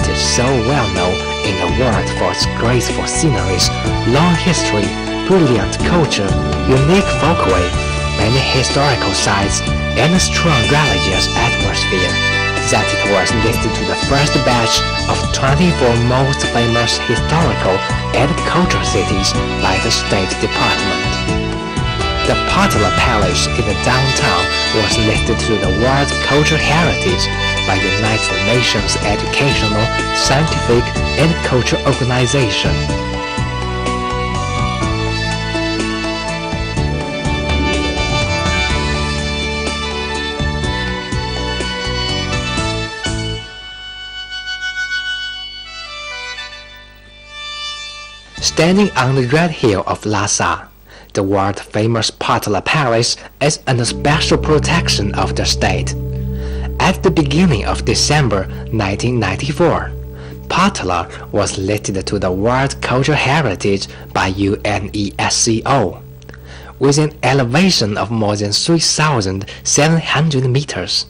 It is so well known in the world for its graceful sceneries, long history, brilliant culture, unique folklore, many historical sites, and a strong religious atmosphere, that it was listed to the first batch of 24 most famous historical and cultural cities by the State Department. The Potala Palace in the downtown was listed to the World Cultural Heritage by United Nations Educational, Scientific, and Cultural Organization. Standing on the red hill of Lhasa, the world-famous Potala Palace is under special protection of the state. At the beginning of December 1994, Potala was listed to the World Cultural Heritage by UNESCO, with an elevation of more than 3,700 meters.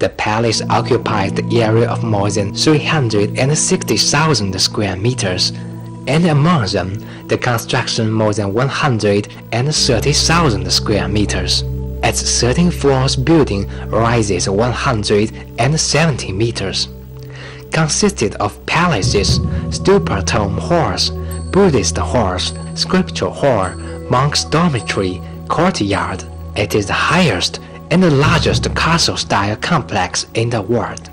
The palace occupies the area of more than 360,000 square meters, and among them, the construction more than 130,000 square meters. Its 13 floors building rises 170 meters. Consisted of palaces, stupa tomb halls, Buddhist halls, scripture hall, monk's dormitory, courtyard. It is the highest and the largest castle-style complex in the world.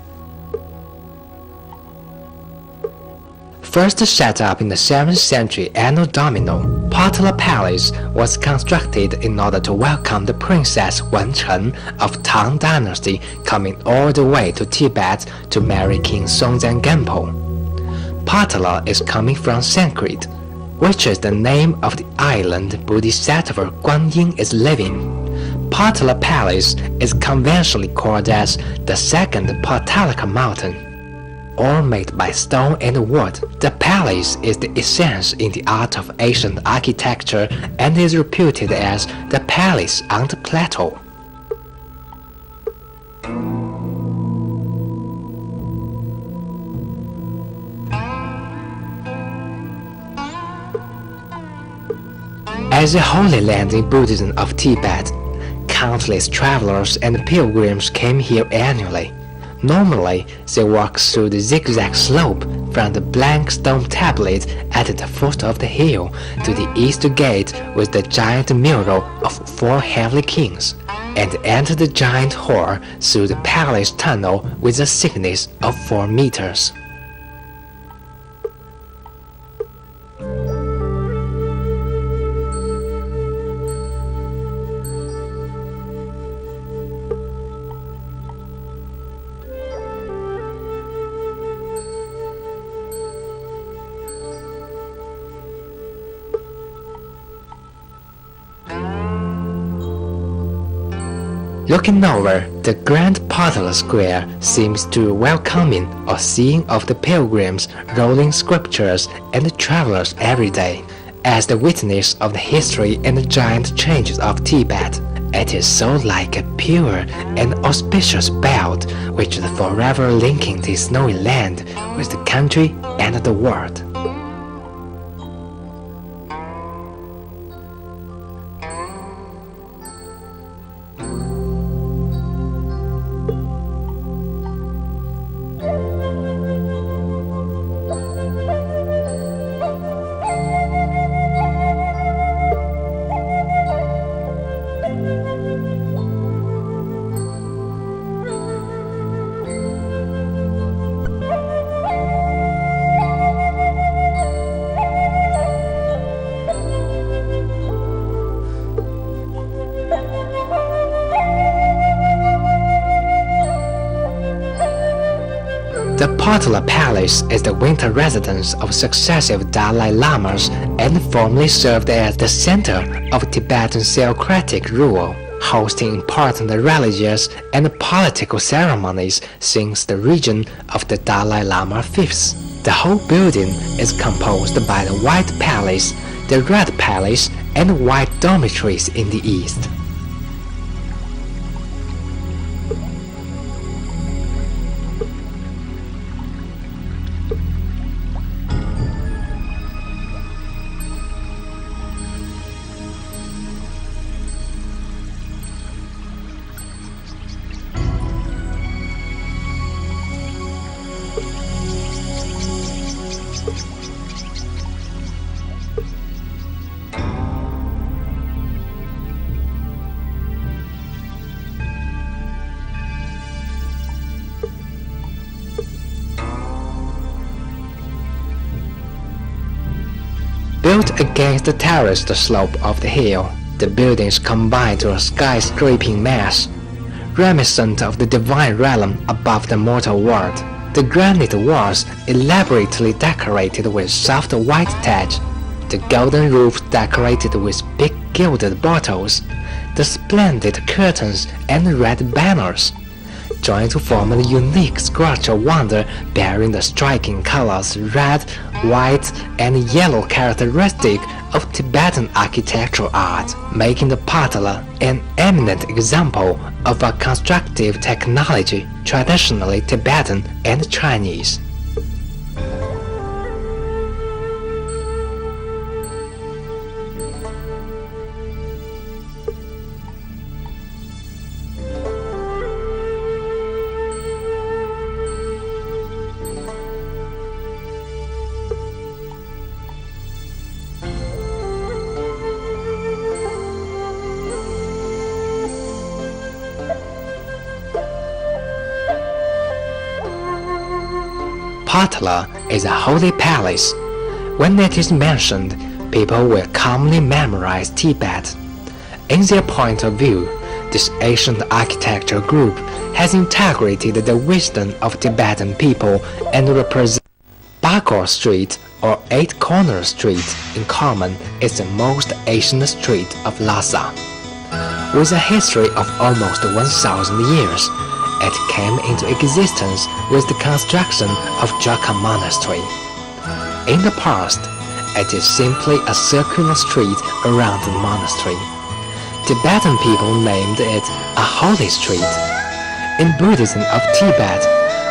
First set up in the 7th century Anno Domini, Potala Palace was constructed in order to welcome the Princess Wencheng of Tang Dynasty coming all the way to Tibet to marry King Songtsen Genpo. Potala is coming from Sanskrit, which is the name of the island Bodhisattva Guanyin is living. Potala Palace is conventionally called as the second Potala Mountain. All made by stone and wood, the palace is the essence in the art of ancient architecture and is reputed as the palace on the plateau. As a holy land in Buddhism of Tibet, countless travelers and pilgrims came here annually. Normally, they walk through the zigzag slope from the blank stone tablet at the foot of the hill to the east gate with the giant mural of 4 heavenly kings, and enter the giant hall through the palace tunnel with a thickness of 4 meters. Looking over, the grand Potala Square seems to welcoming or seeing of the pilgrims, rolling scriptures, and the travelers every day. As the witness of the history and the giant changes of Tibet, it is so like a pure and auspicious belt which is forever linking the snowy land with the country and the world. The Potala Palace is the winter residence of successive Dalai Lamas and formerly served as the center of Tibetan theocratic rule, hosting important religious and political ceremonies since the reign of the Dalai Lama V. The whole building is composed by the White Palace, the Red Palace, and white dormitories in the east. Built against the terraced slope of the hill, the buildings combine to a skyscraping mass, reminiscent of the divine realm above the mortal world. The granite walls elaborately decorated with soft white thatch, the golden roof decorated with big gilded bottles, the splendid curtains and red banners, joined to form a unique sculptural wonder bearing the striking colors red, white, and yellow characteristic of Tibetan architectural art, making the Patala an eminent example of a constructive technology traditionally Tibetan and Chinese. Patala is a holy palace. When it is mentioned, people will commonly memorize Tibet. In their point of view, this ancient architecture group has integrated the wisdom of Tibetan people and represents Bakor Street or Eight Corner Street in common is the most ancient street of Lhasa. With a history of almost 1,000 years, it came into existence with the construction of Jaka Monastery. In the past, it is simply a circular street around the monastery. Tibetan people named it a holy street. In Buddhism of Tibet,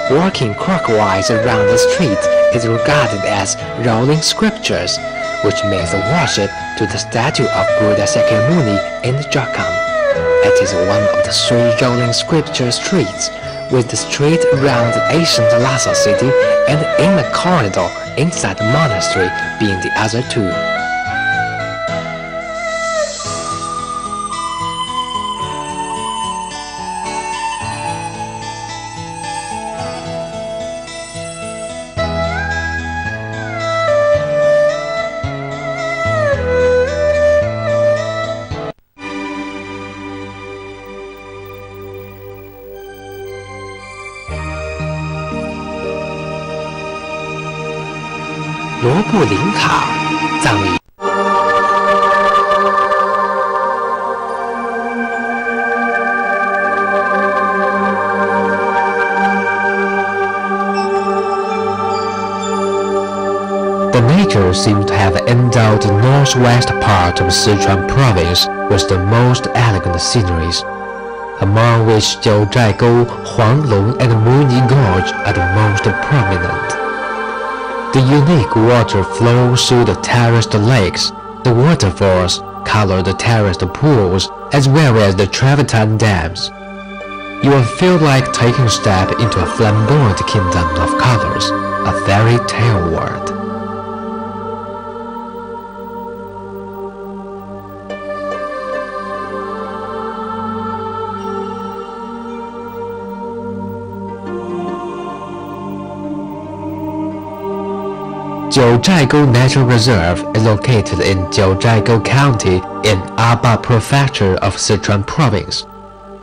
walking clockwise around the street is regarded as rolling scriptures, which means worship to the statue of Buddha Sakyamuni in Jakam. It is one of the 3 rolling scripture streets, with the street around the ancient Lhasa city and in the corridor inside the monastery being the other 2.罗布林卡葬于The nature seems to have endowed the northwest part of Sichuan province with the most elegant sceneries, among which Jiuzhaigou, Huanglong and Muni Gorge are the most prominent. The unique water flows through the terraced lakes, the waterfalls, colored terraced pools, as well as the travertine dams. You will feel like taking a step into a flamboyant kingdom of colors, a fairy tale world. Jiuzhaigou Natural Reserve is located in Jiuzhaigou County in Aba Prefecture of Sichuan Province,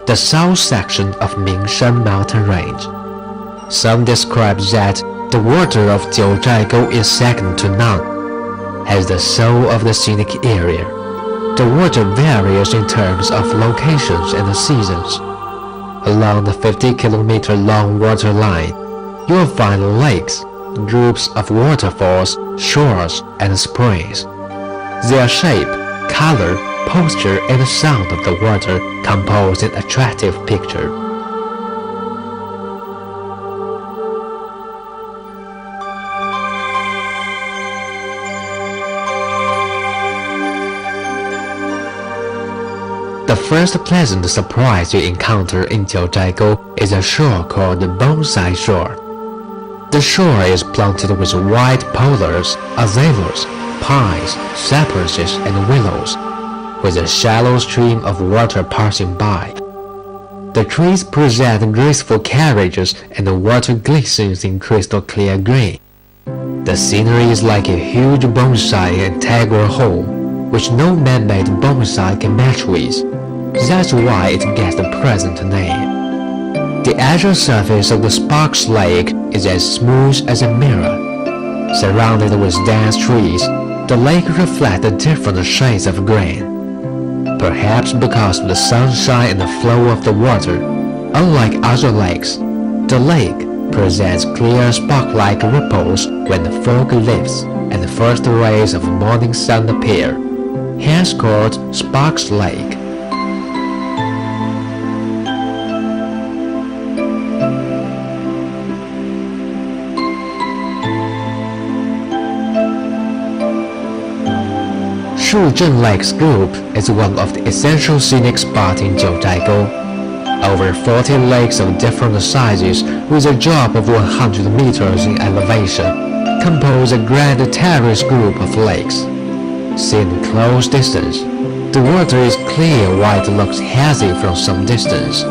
the south section of Mingshan mountain range. Some describe that the water of Jiuzhaigou is second to none, as the soul of the scenic area. The water varies in terms of locations and seasons. Along the 50-kilometer long water line, you will find lakes, groups of waterfalls, shores, and springs. Their shape, color, posture, and sound of the water compose an attractive picture. The first pleasant surprise you encounter in Jiuzhaigou is a shore called the Bonsai Shore. The shore is planted with white poplars, azaleas, pines, cypresses, and willows, with a shallow stream of water passing by. The trees present graceful carriages and the water glistens in crystal clear green. The scenery is like a huge bonsai integral whole, which no man-made bonsai can match with. That's why it gets the present name. The actual surface of the Sparks Lake is as smooth as a mirror. Surrounded with dense trees, the lake reflects different shades of green. Perhaps because of the sunshine and the flow of the water, unlike other lakes, the lake presents clear spark-like ripples when the fog lifts and the first rays of morning sun appear, hence called Sparks Lake. Shuzhen Lake's group is one of the essential scenic spots in Jiuzhaigou. Over 40 lakes of different sizes with a drop of 100 meters in elevation compose a grand terrace group of lakes. Seen in close distance, the water is clear white and looks hazy from some distance.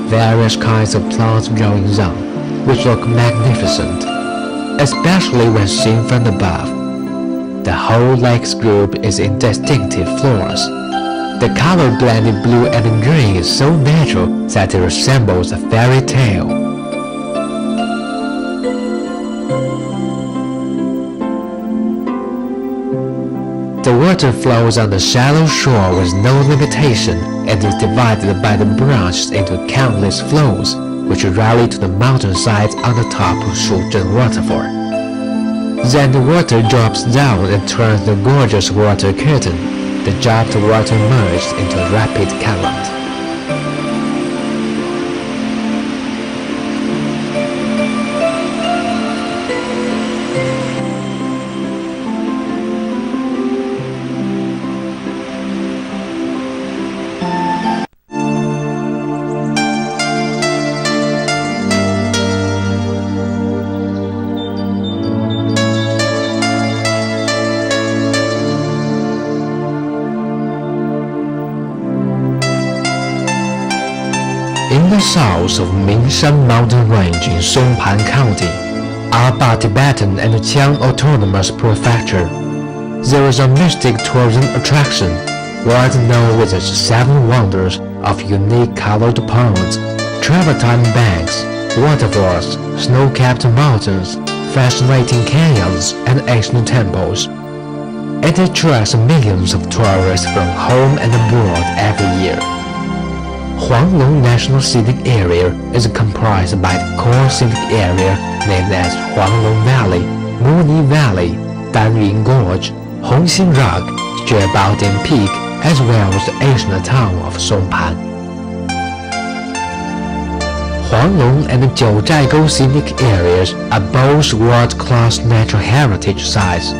Various kinds of plants grow in them, which look magnificent, especially when seen from above. The whole lake's group is in distinctive flowers. The color blended blue and green is so natural that it resembles a fairy tale. The water flows on the shallow shore with no limitation and is divided by the branches into countless flows, which rally to the mountainsides on the top of Shuzhen Waterfall. Then the water drops down and turns the gorgeous water curtain. The dropped water merged into a rapid current. In the south of Mingshan Mountain Range in Songpan County, Aba Tibetan and Qiang Autonomous Prefecture, there is a mystic tourism attraction, widely known as its 7 wonders of unique colored ponds, travertine banks, waterfalls, snow-capped mountains, fascinating canyons, and ancient temples. It attracts millions of tourists from home and abroad every year. Huanglong National Scenic Area is comprised by the core scenic area named as Huanglong Valley, Muni Valley, Danyun Gorge, Hongxin Rock, Juebaodian Peak, as well as the ancient town of Songpan. Huanglong and Jiuzhaigou scenic areas are both world-class natural heritage sites,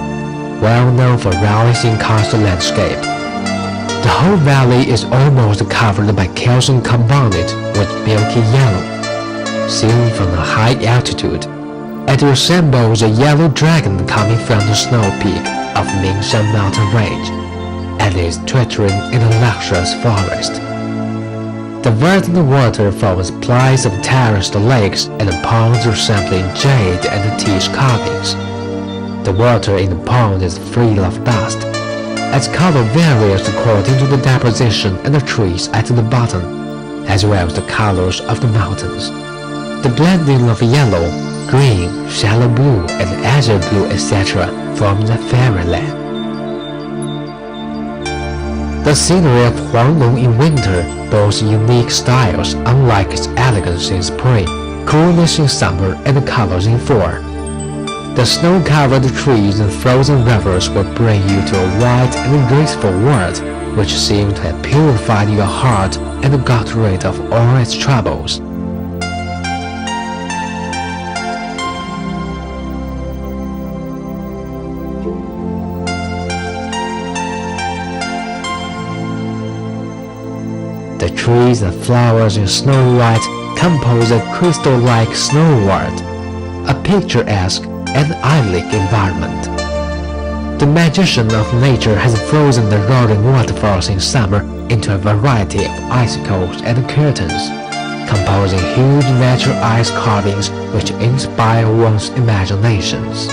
well known for valleys in coastal landscape. The whole valley is almost covered by calcium carbonate with milky yellow. Seen from a high altitude, it resembles a yellow dragon coming from the snow peak of Mingshan Mountain Range, and is twittering in a luxurious forest. The verdant water forms plies of terraced lakes and ponds resembling jade and teak carvings. The water in the pond is free of dust. Its color varies according to the deposition and the trees at the bottom, as well as the colors of the mountains. The blending of yellow, green, shallow blue, and azure blue, etc. forms a fairyland. The scenery of Huanglong in winter boasts unique styles, unlike its elegance in spring, coolness in summer, and colors in fall. The snow-covered trees and frozen rivers will bring you to a wide and graceful world, which seems to have purified your heart and got rid of all its troubles. The trees and flowers in Snow White compose a crystal-like snow world, a picturesque and idyllic environment. The magician of nature has frozen the roaring waterfalls in summer into a variety of icicles and curtains, composing huge natural ice carvings which inspire one's imaginations.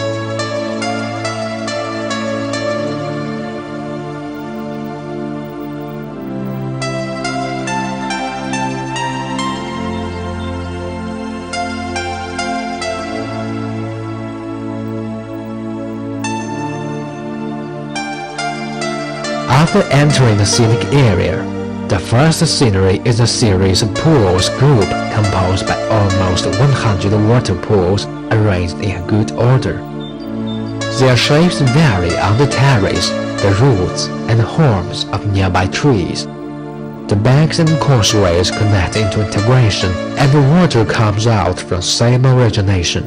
After entering the scenic area, the first scenery is a series of pools group composed by almost 100 water pools arranged in good order. Their shapes vary on the terrace, the roots and horns of nearby trees. The banks and causeways connect into integration, and the water comes out from same origination.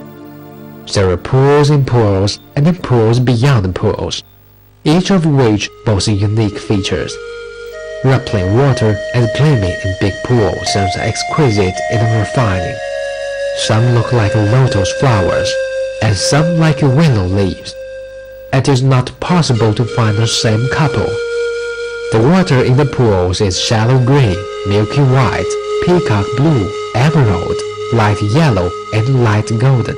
There are pools in pools and then pools beyond pools, each of which boasts unique features. Rippling water and playing in big pools sounds exquisite and refining. Some look like lotus flowers, and some like willow leaves. It is not possible to find the same couple. The water in the pools is shallow green, milky white, peacock blue, emerald, light yellow, and light golden,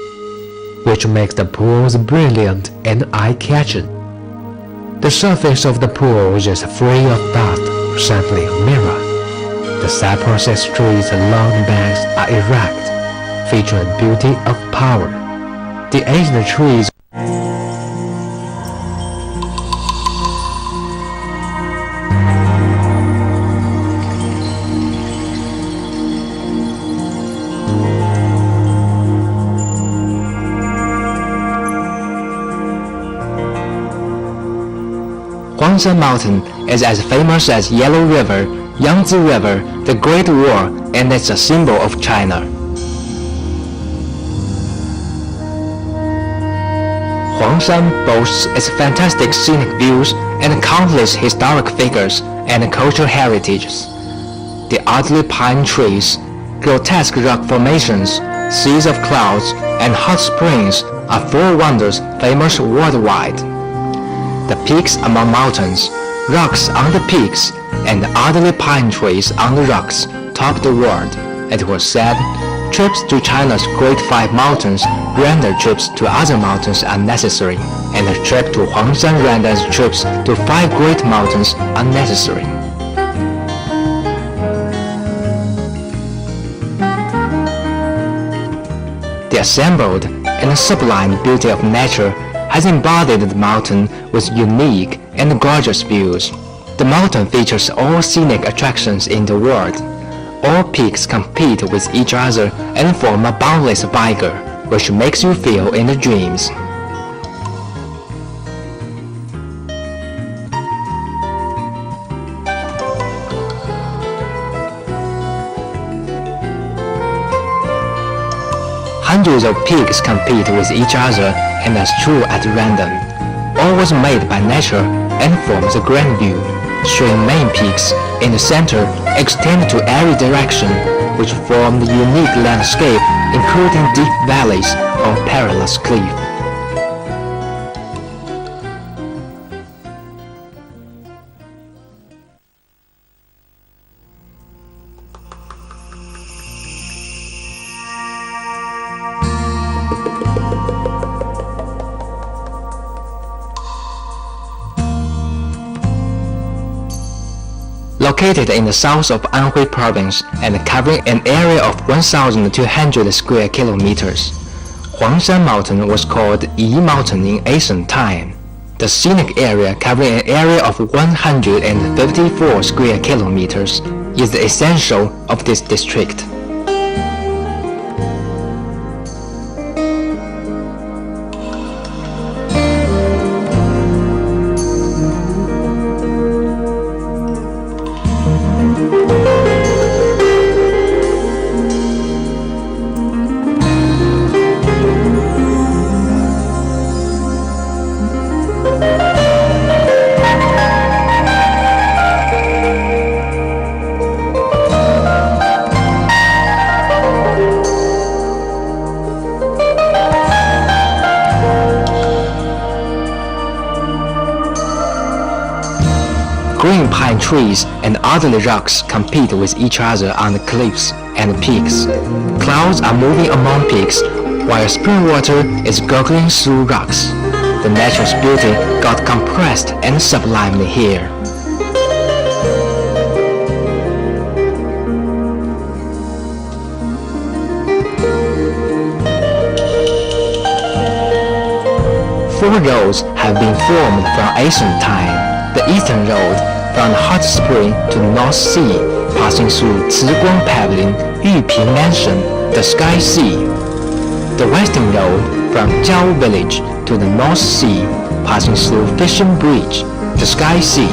which makes the pools brilliant and eye-catching. The surface of the pools is free of dust, resembling a mirror. The cypress trees along the banks are erect, featuring beauty of power. The ancient trees Huangshan Mountain is as famous as Yellow River, Yangtze River, the Great Wall, and it's a symbol of China. Huangshan boasts its fantastic scenic views and countless historic figures and cultural heritages. The ugly pine trees, grotesque rock formations, seas of clouds, and hot springs are four wonders famous worldwide. The peaks among mountains, rocks on the peaks, and ugly pine trees on the rocks top the world. It was said, trips to China's Great Five Mountains render trips to other mountains unnecessary, and a trip to Huangshan renders trips to 5 great mountains unnecessary. The assembled and sublime beauty of nature has embodied the mountain with unique and gorgeous views. The mountain features all scenic attractions in the world. All peaks compete with each other and form a boundless vigor, which makes you feel in the dreams. Hundreds of peaks compete with each other and are strewn at random. All was made by nature and forms a grand view. 3 main peaks in the center extend to every direction, which form the unique landscape, including deep valleys or perilous cliffs. Located in the south of Anhui Province and covering an area of 1,200 square kilometers, Huangshan Mountain was called Yi Mountain in ancient time. The scenic area, covering an area of 154 square kilometers, is the essential of this district. Green pine trees and ugly rocks compete with each other on the cliffs and peaks. Clouds are moving among peaks, while spring water is gurgling through rocks. The nature's beauty got compressed and sublimed here. Four roads have been formed from ancient time. The eastern road from the hot spring to North Sea, passing through Ciguang Pavilion, Yuping Mansion, the Sky Sea. The western road from Jiao Village to the North Sea, passing through Fishing Bridge, the Sky Sea,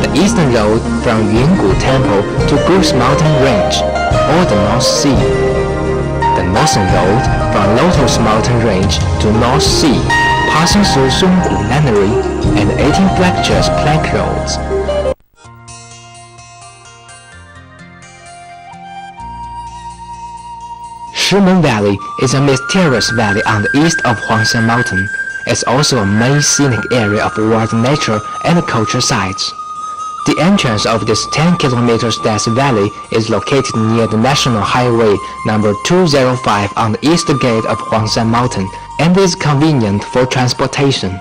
the eastern road from Yungu Temple to Goose Mountain Range, or the North Sea, the northern road from Lotus Mountain Range to North Sea, passing through Songgu Nunnery and 18 fractures plank roads. Shimen Valley is a mysterious valley on the east of Huangshan Mountain. It's also a main scenic area of world nature and culture sites. The entrance of this 10 kilometers dense valley is located near the National Highway number 205 on the east gate of Huangshan Mountain and is convenient for transportation.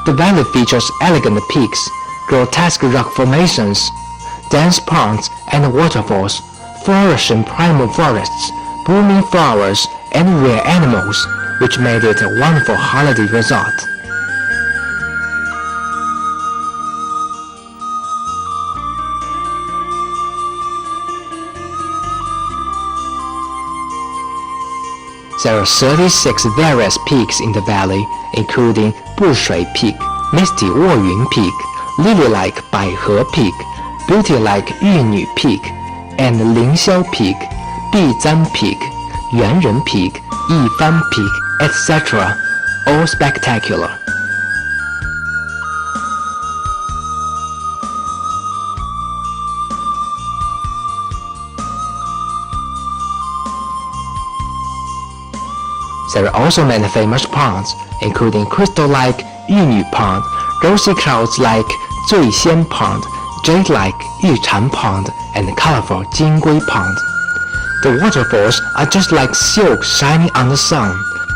The valley features elegant peaks, grotesque rock formations, dense ponds and waterfalls, flourishing primal forests, blooming flowers, and rare animals, which made it a wonderful holiday resort. There are 36 various peaks in the valley, including Bushui Peak, Misty Woyun Peak, Lily-like Baihe Peak, Beauty-like Yunü Peak, and Lingxiao Peak, Bizan Peak, Yuanren Peak, Yifan Peak, etc., all spectacular. There are also many famous ponds, including crystal-like Yunü Pond, rosy clouds-like Zuixian Pond, jade-like Yuchan Pond, and colorful Jingui Pond. The waterfalls are just like silk shining on the sun.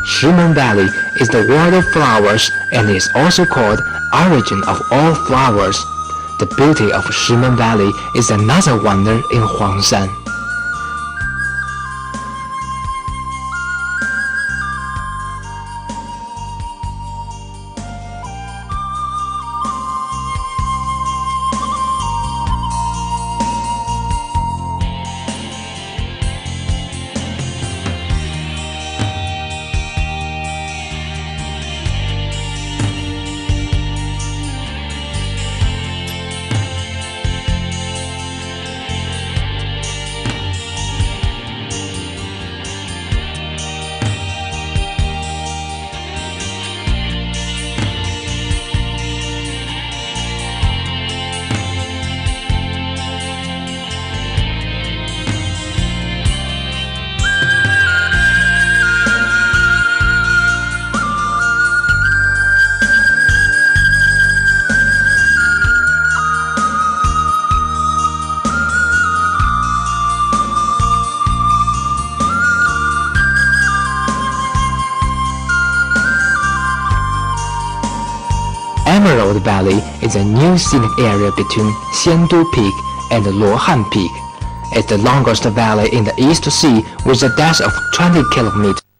Shimen Valley is the world of flowers and is also called origin of all flowers. The beauty of Shimen Valley is another wonder in Huangshan. Emerald Valley is a new scenic area between Xiandu Peak and Luohan Peak. It's the longest valley in the East Sea with a depth of 20 kilometers.